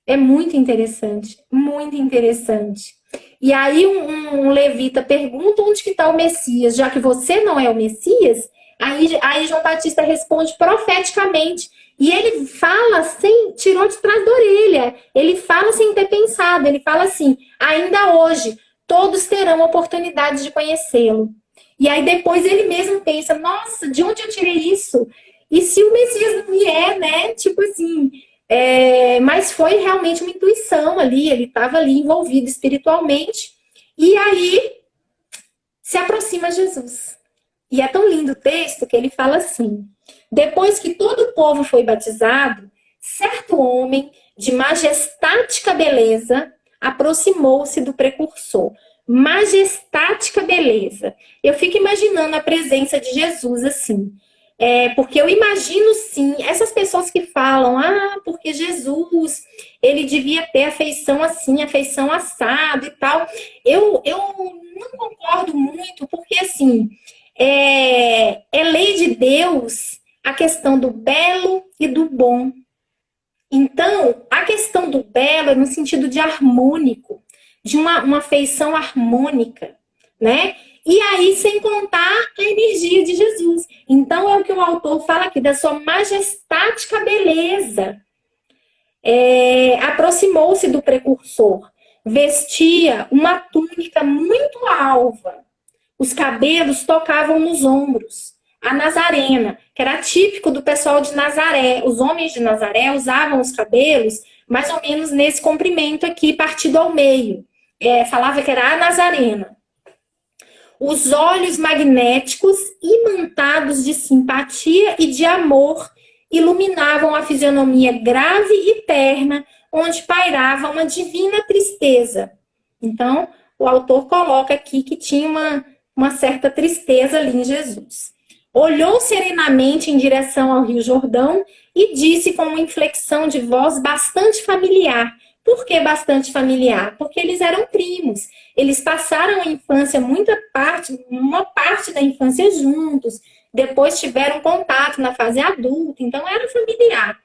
É muito interessante. Muito interessante. E aí um levita pergunta onde que está o Messias. Já que você não é o Messias, aí João Batista responde profeticamente. E ele fala tirou de trás da orelha. Ele fala sem ter pensado. Ele fala assim: ainda hoje, todos terão oportunidade de conhecê-lo. E aí depois ele mesmo pensa: nossa, de onde eu tirei isso? E se o Messias não vier, né? Tipo assim, mas foi realmente uma intuição ali, ele estava ali envolvido espiritualmente. E aí se aproxima Jesus. E é tão lindo o texto que ele fala assim: depois que todo o povo foi batizado, certo homem de majestática beleza aproximou-se do precursor. Majestática beleza. Eu fico imaginando a presença de Jesus assim. Porque eu imagino sim, essas pessoas que falam, porque Jesus, ele devia ter a feição assim, a feição assado e tal. Eu não concordo muito, porque assim, é lei de Deus a questão do belo e do bom. Então, a questão do belo é no sentido de harmônico, de uma feição harmônica, né? E aí, sem contar a energia de Jesus. Então, é o que o autor fala aqui, da sua majestática beleza. Aproximou-se do precursor, vestia uma túnica muito alva, os cabelos tocavam nos ombros. A nazarena, que era típico do pessoal de Nazaré. Os homens de Nazaré usavam os cabelos mais ou menos nesse comprimento aqui, partido ao meio. Falava que era a nazarena. Os olhos magnéticos, imantados de simpatia e de amor, iluminavam a fisionomia grave e terna, onde pairava uma divina tristeza. Então, o autor coloca aqui que tinha uma certa tristeza ali em Jesus. Olhou serenamente em direção ao Rio Jordão e disse com uma inflexão de voz bastante familiar. Por que bastante familiar? Porque eles eram primos. Eles passaram a infância, uma parte da infância juntos. Depois tiveram contato na fase adulta. Então, era familiar.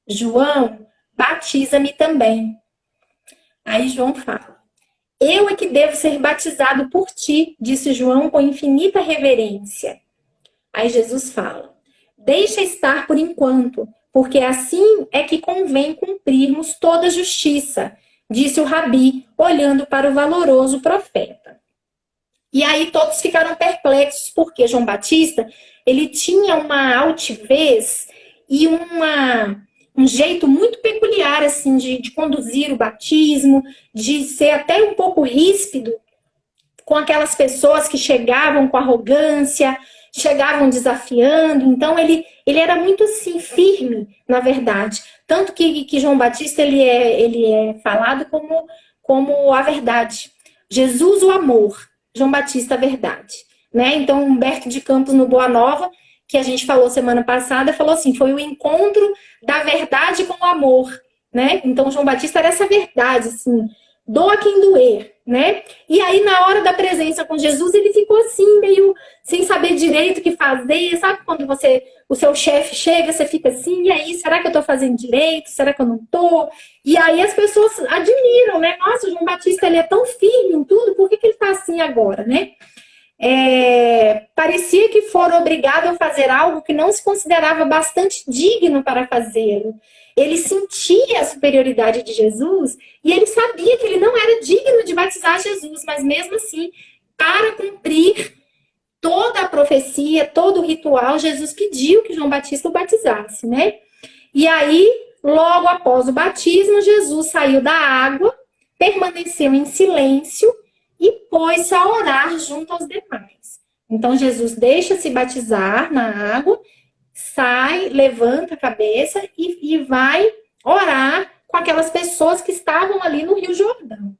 João, batiza-me também. Aí João fala. Eu é que devo ser batizado por ti, disse João com infinita reverência. Aí Jesus fala, deixa estar por enquanto, porque assim é que convém cumprirmos toda a justiça, disse o Rabi, olhando para o valoroso profeta. E aí todos ficaram perplexos, porque João Batista, ele tinha uma altivez e um jeito muito peculiar, assim, de conduzir o batismo, de ser até um pouco ríspido com aquelas pessoas que chegavam com arrogância, chegavam desafiando. Então, ele era muito, assim, firme, na verdade. Tanto que João Batista, ele é falado como a verdade. Jesus, o amor. João Batista, a verdade. Né? Então, Humberto de Campos, no Boa Nova, que a gente falou semana passada, falou assim, foi o encontro da verdade com o amor. Né? Então, João Batista era essa verdade, assim, doa quem doer, né? E aí, na hora da presença com Jesus, ele ficou assim, meio sem saber direito o que fazer. Sabe quando o seu chefe chega, você fica assim, e aí, será que eu tô fazendo direito? Será que eu não tô? E aí as pessoas admiram, né? Nossa, o João Batista, ele é tão firme em tudo, por que ele tá assim agora, né? Parecia que fora obrigado a fazer algo que não se considerava bastante digno para fazê-lo. Ele sentia a superioridade de Jesus e ele sabia que ele não era digno de batizar Jesus, mas mesmo assim, para cumprir toda a profecia, todo o ritual, Jesus pediu que João Batista o batizasse, né? E aí, logo após o batismo, Jesus saiu da água, permaneceu em silêncio e pôs-se a orar junto aos demais. Então, Jesus deixa-se batizar na água, sai, levanta a cabeça e vai orar com aquelas pessoas que estavam ali no Rio Jordão.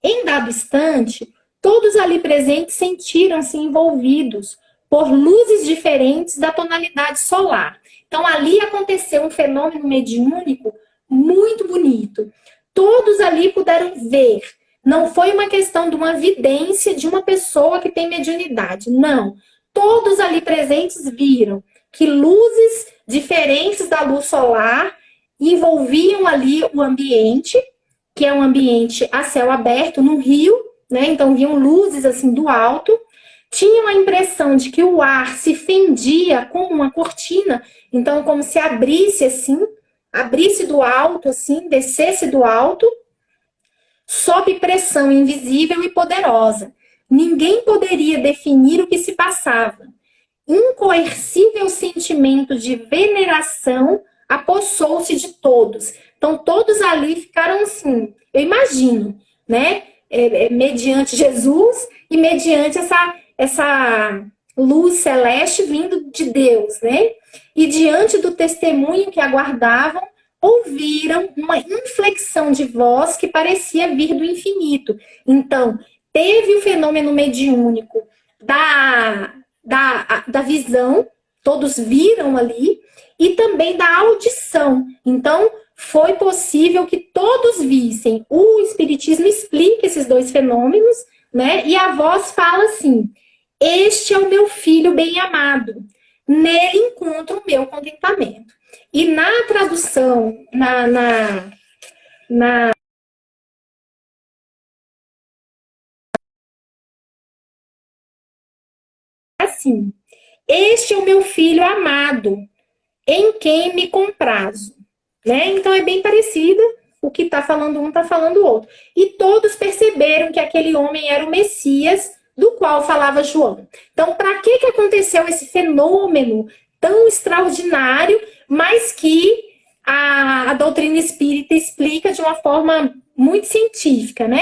Em dado instante, todos ali presentes sentiram-se envolvidos por luzes diferentes da tonalidade solar. Então, ali aconteceu um fenômeno mediúnico muito bonito. Todos ali puderam ver. Não foi uma questão de uma vidência de uma pessoa que tem mediunidade. Não. Todos ali presentes viram que luzes diferentes da luz solar envolviam ali o ambiente, que é um ambiente a céu aberto, num rio, né? Então viam luzes assim do alto, tinham a impressão de que o ar se fendia com uma cortina, então como se abrisse assim, abrisse do alto assim, descesse do alto, sob pressão invisível e poderosa. Ninguém poderia definir o que se passava. Incoercível sentimento de veneração apossou-se de todos. Então, todos ali ficaram assim, eu imagino, né? Mediante Jesus e mediante essa luz celeste vindo de Deus, né? E diante do testemunho que aguardavam ouviram uma inflexão de voz que parecia vir do infinito. Então, teve o fenômeno mediúnico da visão, todos viram ali, e também da audição. Então, foi possível que todos vissem. O Espiritismo explica esses dois fenômenos, né? E a voz fala assim: este é o meu filho bem amado, nele encontro o meu contentamento. E na tradução, assim, este é o meu filho amado, em quem me comprazo. Né? Então é bem parecida, o que está falando um está falando o outro. E todos perceberam que aquele homem era o Messias, do qual falava João. Então, para que aconteceu esse fenômeno tão extraordinário, mas que a doutrina espírita explica de uma forma muito científica, né?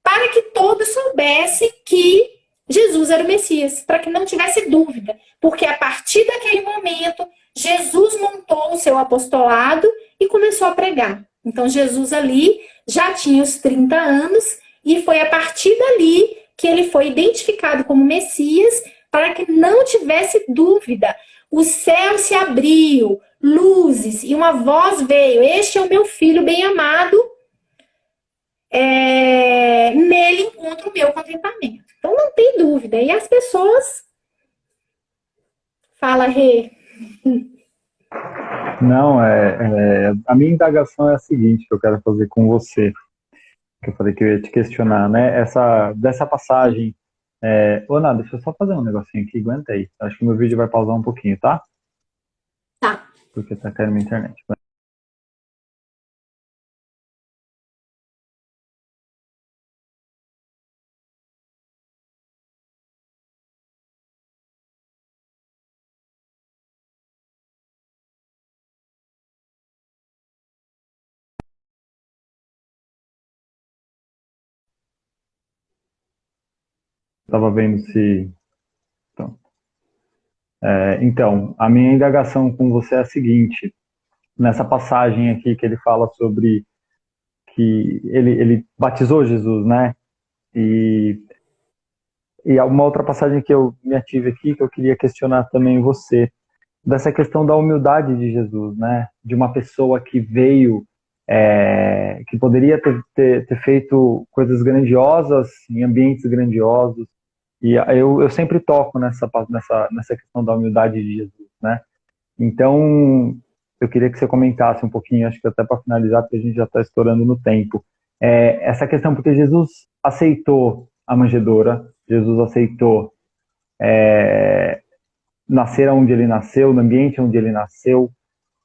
Para que todos soubessem que Jesus era o Messias, para que não tivesse dúvida, porque a partir daquele momento, Jesus montou o seu apostolado e começou a pregar. Então, Jesus ali já tinha os 30 anos e foi a partir dali que ele foi identificado como Messias, para que não tivesse dúvida. O céu se abriu, luzes, e uma voz veio: este é o meu filho bem amado, nele encontro o meu contentamento. Então não tem dúvida. E as pessoas fala, Rê. Não, a minha indagação é a seguinte, que eu quero fazer com você, que eu falei que eu ia te questionar, né? Dessa passagem. Ô, Nada, deixa eu só fazer um negocinho aqui, aguenta aí. Acho que meu vídeo vai pausar um pouquinho, tá? Tá. Porque tá caindo minha internet. Tava vendo se... Então, a minha indagação com você é a seguinte. Nessa passagem aqui que ele fala sobre que ele batizou Jesus, né? E há uma outra passagem que eu me ative aqui, que eu queria questionar também você, dessa questão da humildade de Jesus, né? De uma pessoa que veio, que poderia ter feito coisas grandiosas, em ambientes grandiosos, e eu sempre toco nessa questão da humildade de Jesus, né? Então, eu queria que você comentasse um pouquinho, acho que até para finalizar, porque a gente já está estourando no tempo. Essa questão, porque Jesus aceitou a manjedoura, Jesus aceitou nascer onde ele nasceu, no ambiente onde ele nasceu,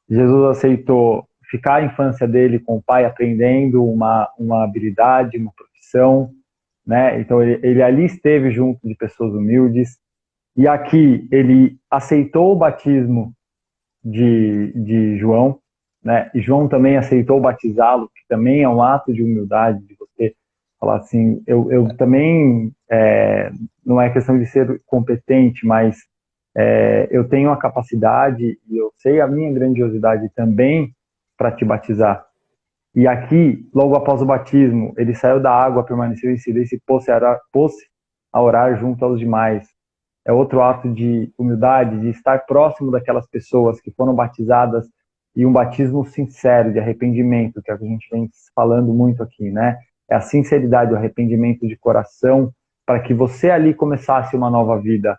Jesus aceitou ficar a infância dele com o pai aprendendo uma habilidade, uma profissão, né? Então ele ali esteve junto de pessoas humildes, e aqui ele aceitou o batismo de João, né? E João também aceitou batizá-lo, que também é um ato de humildade, de você falar assim, eu também, não é questão de ser competente, mas eu tenho a capacidade e eu sei a minha grandiosidade também para te batizar. E aqui, logo após o batismo, ele saiu da água, permaneceu em silêncio e pôs-se a orar junto aos demais. É outro ato de humildade, de estar próximo daquelas pessoas que foram batizadas, e um batismo sincero, de arrependimento, que é o que a gente vem falando muito aqui, né? É a sinceridade, o arrependimento de coração, para que você ali começasse uma nova vida,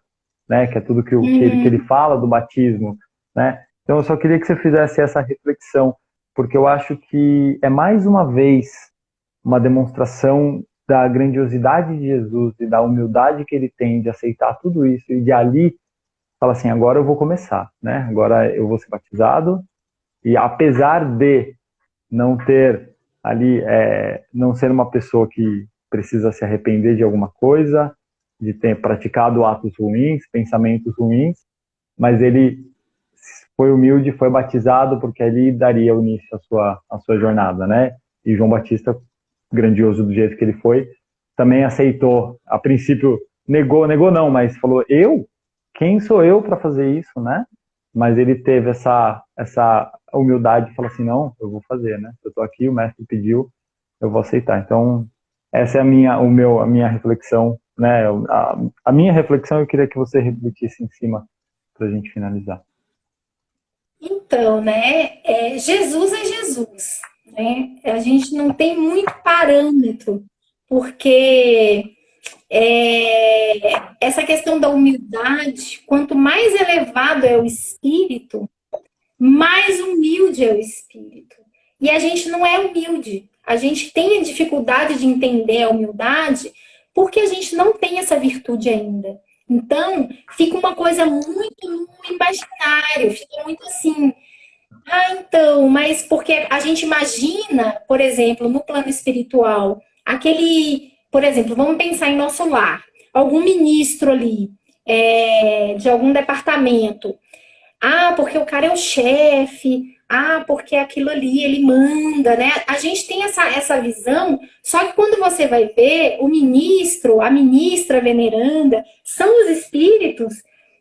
né? Que é tudo que ele fala do batismo, né? Então eu só queria que você fizesse essa reflexão, porque eu acho que é mais uma vez uma demonstração da grandiosidade de Jesus e da humildade que ele tem de aceitar tudo isso e de ali falar assim, agora eu vou começar, né? Agora eu vou ser batizado, e apesar de não ter ali, não ser uma pessoa que precisa se arrepender de alguma coisa, de ter praticado atos ruins, pensamentos ruins, mas ele foi humilde, foi batizado, porque ali daria o início à sua jornada, né? E João Batista, grandioso do jeito que ele foi, também aceitou, a princípio negou não, mas falou, quem sou eu para fazer isso, né? Mas ele teve a humildade e falar assim, não, eu vou fazer, né? Eu tô aqui, o mestre pediu, eu vou aceitar. Então, essa é a minha reflexão, né? A minha reflexão eu queria que você refletisse em cima para a gente finalizar. Então, né, Jesus é Jesus, né? A gente não tem muito parâmetro, porque essa questão da humildade, quanto mais elevado é o espírito, mais humilde é o espírito. E a gente não é humilde. A gente tem a dificuldade de entender a humildade porque a gente não tem essa virtude ainda. Então, fica uma coisa muito no imaginário, fica muito assim. Ah, então, mas porque a gente imagina, por exemplo, no plano espiritual, aquele, por exemplo, vamos pensar em nosso lar, algum ministro ali, de algum departamento. Ah, porque o cara é o chefe. Ah, porque aquilo ali ele manda, né? A gente tem essa visão, só que quando você vai ver, o ministro, a ministra veneranda, são os espíritos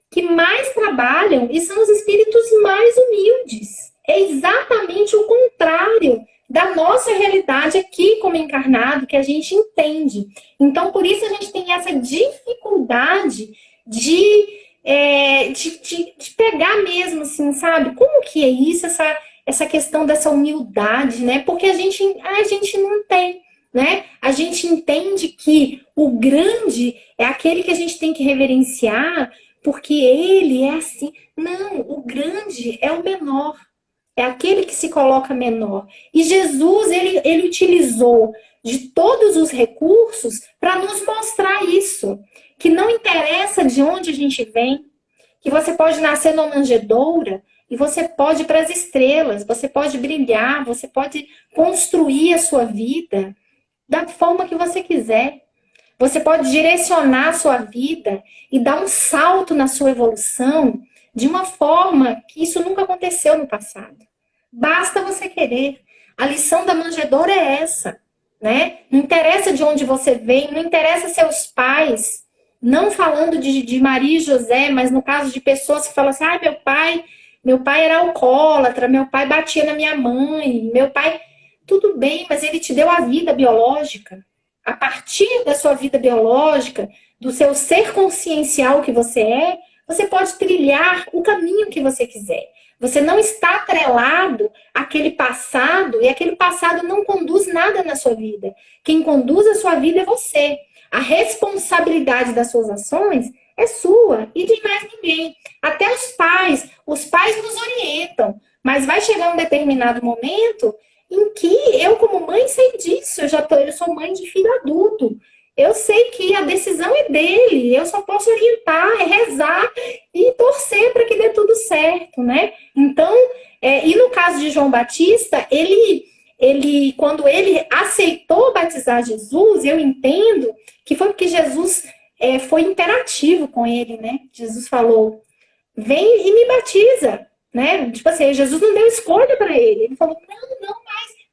que mais trabalham e são os espíritos mais humildes. É exatamente o contrário da nossa realidade aqui como encarnado, que a gente entende. Então, por isso a gente tem essa dificuldade de pegar mesmo, assim, sabe? Como que é isso, essa questão dessa humildade, né? Porque a gente não tem, né? A gente entende que o grande é aquele que a gente tem que reverenciar, porque ele é assim. Não, o grande é o menor. É aquele que se coloca menor. E Jesus, ele utilizou de todos os recursos para nos mostrar isso. Que não interessa de onde a gente vem, que você pode nascer numa manjedoura e você pode ir para as estrelas, você pode brilhar, você pode construir a sua vida da forma que você quiser. Você pode direcionar a sua vida e dar um salto na sua evolução de uma forma que isso nunca aconteceu no passado. Basta você querer. A lição da manjedoura é essa, né? Não interessa de onde você vem, não interessa seus pais, não falando de Maria e José, mas no caso de pessoas que falam assim, ah, meu pai era alcoólatra, meu pai batia na minha mãe, meu pai... Tudo bem, mas ele te deu a vida biológica. A partir da sua vida biológica, do seu ser consciencial que você pode trilhar o caminho que você quiser. Você não está atrelado àquele passado, e aquele passado não conduz nada na sua vida. Quem conduz a sua vida é você. A responsabilidade das suas ações é sua e de mais ninguém. Até os pais nos orientam, mas vai chegar um determinado momento em que eu, como mãe, sei disso. Eu sou mãe de filho adulto. Eu sei que a decisão é dele, eu só posso orientar, rezar e torcer para que dê tudo certo, né? Então, e no caso de João Batista, quando ele aceitou batizar Jesus, eu entendo que foi porque Jesus foi imperativo com ele, né? Jesus falou, vem e me batiza, né? Tipo assim, Jesus não deu escolha para ele. Ele falou,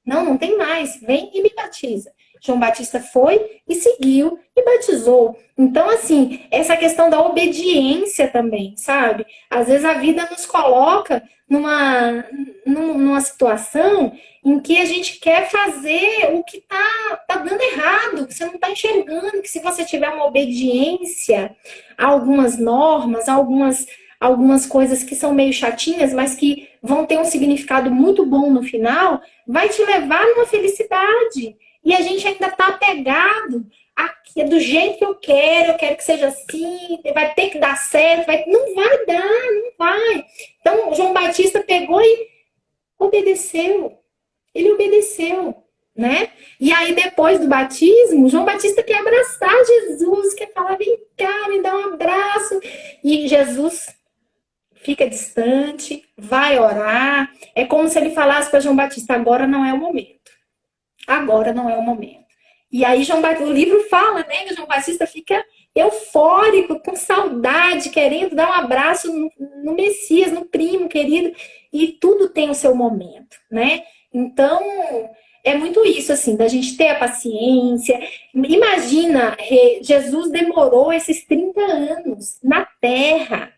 não tem mais, vem e me batiza. João Batista foi e seguiu e batizou. Então, assim, essa questão da obediência também, sabe? Às vezes a vida nos coloca numa situação em que a gente quer fazer o que tá dando errado, que você não está enxergando, que se você tiver uma obediência a algumas normas, a algumas coisas que são meio chatinhas, mas que vão ter um significado muito bom no final, vai te levar numa felicidade. E a gente ainda está apegado aqui, do jeito que eu quero que seja assim, vai ter que dar certo, não vai dar, não vai. Então, João Batista pegou e obedeceu. Ele obedeceu, né? E aí, depois do batismo, João Batista quer abraçar Jesus, quer falar, vem cá, me dá um abraço. E Jesus fica distante, vai orar. É como se ele falasse para João Batista, agora não é o momento. Agora não é o momento. E aí o livro fala, né, que João Batista fica eufórico, com saudade, querendo dar um abraço no Messias, no primo querido, e tudo tem o seu momento, né? Então, é muito isso, assim, da gente ter a paciência. Imagina, Jesus demorou esses 30 anos na Terra,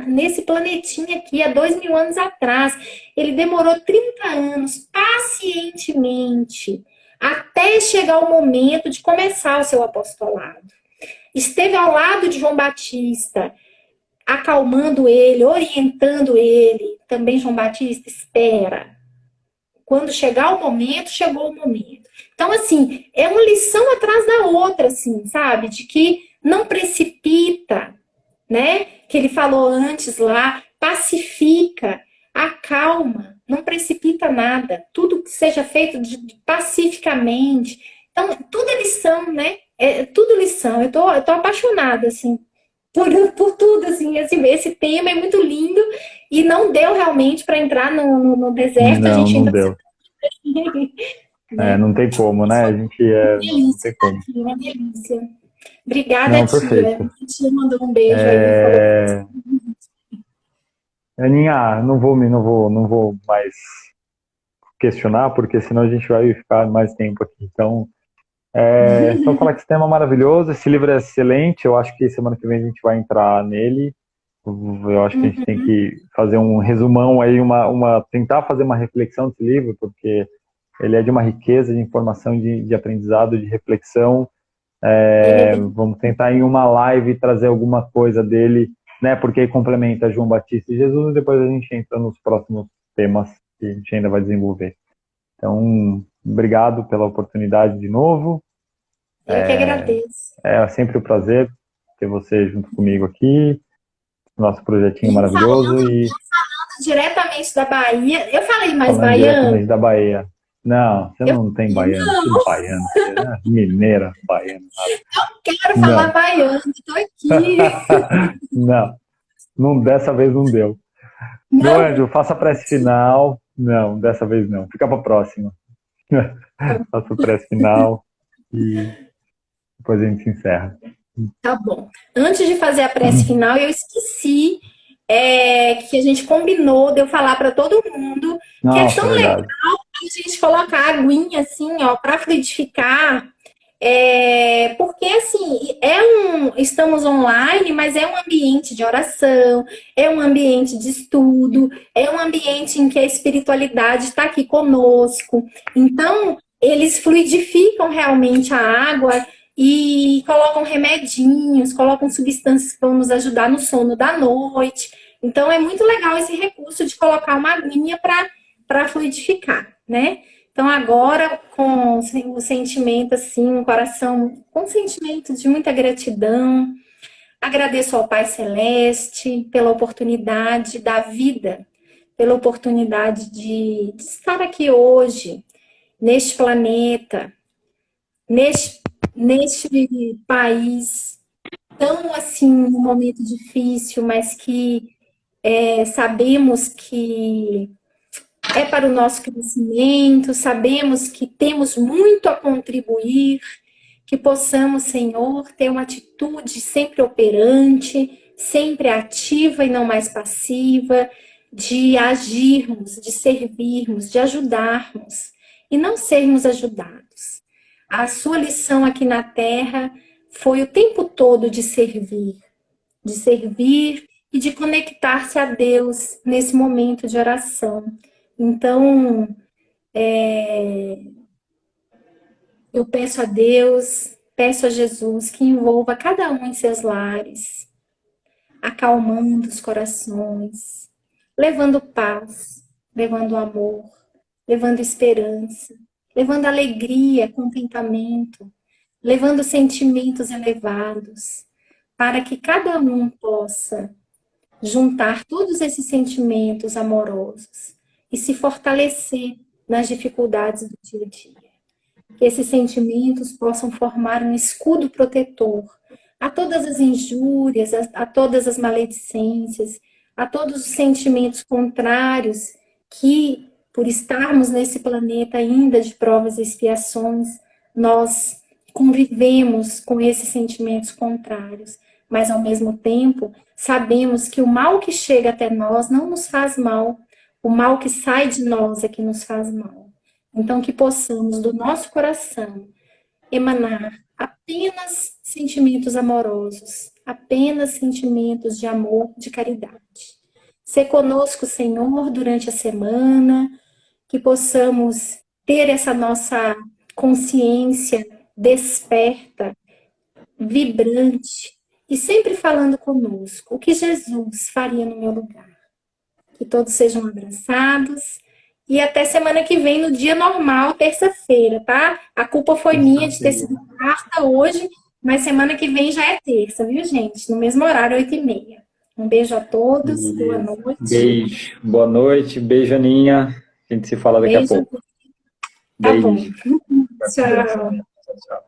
nesse planetinha aqui, há 2000 anos atrás. Ele demorou 30 anos, pacientemente, até chegar o momento de começar o seu apostolado. Esteve ao lado de João Batista, acalmando ele, orientando ele. Também João Batista, espera. Quando chegar o momento, chegou o momento. Então, assim, é uma lição atrás da outra, assim, sabe? De que não precipita, né? Que ele falou antes lá, pacifica, acalma, não precipita nada. Tudo que seja feito pacificamente. Então, tudo é lição, né? É tudo lição. Eu tô apaixonada, assim, por tudo, assim, esse tema é muito lindo e não deu realmente para entrar no deserto, a Não, gente não ainda deu. né? Não tem como, né? A gente Uma não delícia, tem como. uma delícia. Obrigada, Não, tia. perfeito. A tia mandou um beijo aí, falou que É... Aninha, não vou mais questionar, porque senão a gente vai ficar mais tempo aqui. Então, só falar que esse tema é maravilhoso, esse livro é excelente, eu acho que semana que vem a gente vai entrar nele. Eu acho que a gente tem que fazer um resumão aí, tentar fazer uma reflexão desse livro, porque ele é de uma riqueza de informação, de aprendizado, de reflexão. ele é bem. Vamos tentar em uma live trazer alguma coisa dele, né? Porque aí complementa João Batista e Jesus, e depois a gente entra nos próximos temas que a gente ainda vai desenvolver. Então, obrigado pela oportunidade de novo. Eu que agradeço. É sempre um prazer ter você junto comigo aqui, nosso projetinho E maravilhoso, e diretamente da Bahia, eu falei mais falando baiano? diretamente da Bahia. Não, você Eu não tem baiano, que baiano, você é mineira, baiano, nada. quero falar Não, baiano, tô aqui. não, não, dessa vez não deu. Meu Não, anjo, faça a prece final. Não, dessa vez não. Fica para a próxima. Faça a prece final e depois a gente se encerra. tá bom. Antes de fazer a prece final, eu esqueci que a gente combinou de eu falar para todo mundo que é Nossa, tão legal verdade. a gente colocar a aguinha assim, ó, para fluidificar. Porque assim, estamos online, mas é um ambiente de oração, é um ambiente de estudo, é um ambiente em que a espiritualidade está aqui conosco. Então, eles fluidificam realmente a água e colocam remedinhos, colocam substâncias que vão nos ajudar no sono da noite. Então, é muito legal esse recurso de colocar uma aguinha para fluidificar, né? Então, agora, com o sentimento, assim, um coração com sentimento de muita gratidão, agradeço ao Pai Celeste pela oportunidade da vida, pela oportunidade de estar aqui hoje, neste planeta, neste país, tão, assim, um momento difícil, mas que sabemos que é para o nosso crescimento, sabemos que temos muito a contribuir, que possamos, Senhor, ter uma atitude sempre operante, sempre ativa e não mais passiva, de agirmos, de servirmos, de ajudarmos e não sermos ajudados. A sua lição aqui na Terra foi o tempo todo de servir e de conectar-se a Deus nesse momento de oração. Então, eu peço a Deus, peço a Jesus que envolva cada um em seus lares, acalmando os corações, levando paz, levando amor, levando esperança, levando alegria, contentamento, levando sentimentos elevados, para que cada um possa juntar todos esses sentimentos amorosos e se fortalecer nas dificuldades do dia a dia. Que esses sentimentos possam formar um escudo protetor a todas as injúrias, a todas as maledicências, a todos os sentimentos contrários que, por estarmos nesse planeta ainda de provas e expiações, nós convivemos com esses sentimentos contrários, mas ao mesmo tempo sabemos que o mal que chega até nós não nos faz mal, o mal que sai de nós é que nos faz mal. Então, que possamos, do nosso coração, emanar apenas sentimentos amorosos, apenas sentimentos de amor, de caridade. Ser conosco, Senhor, durante a semana, que possamos ter essa nossa consciência desperta, vibrante, e sempre falando conosco, o que Jesus faria no meu lugar. Que todos sejam abraçados. E até semana que vem, no dia normal, terça-feira, tá? A culpa foi minha de ter sido quarta hoje, mas semana que vem já é terça, viu, gente? No mesmo horário, 8h30. Um beijo a todos, boa noite. Beijo, boa noite, beijo, Aninha. A gente se fala daqui a Beijo. pouco. Tá bom. Beijo. Tchau. Tchau.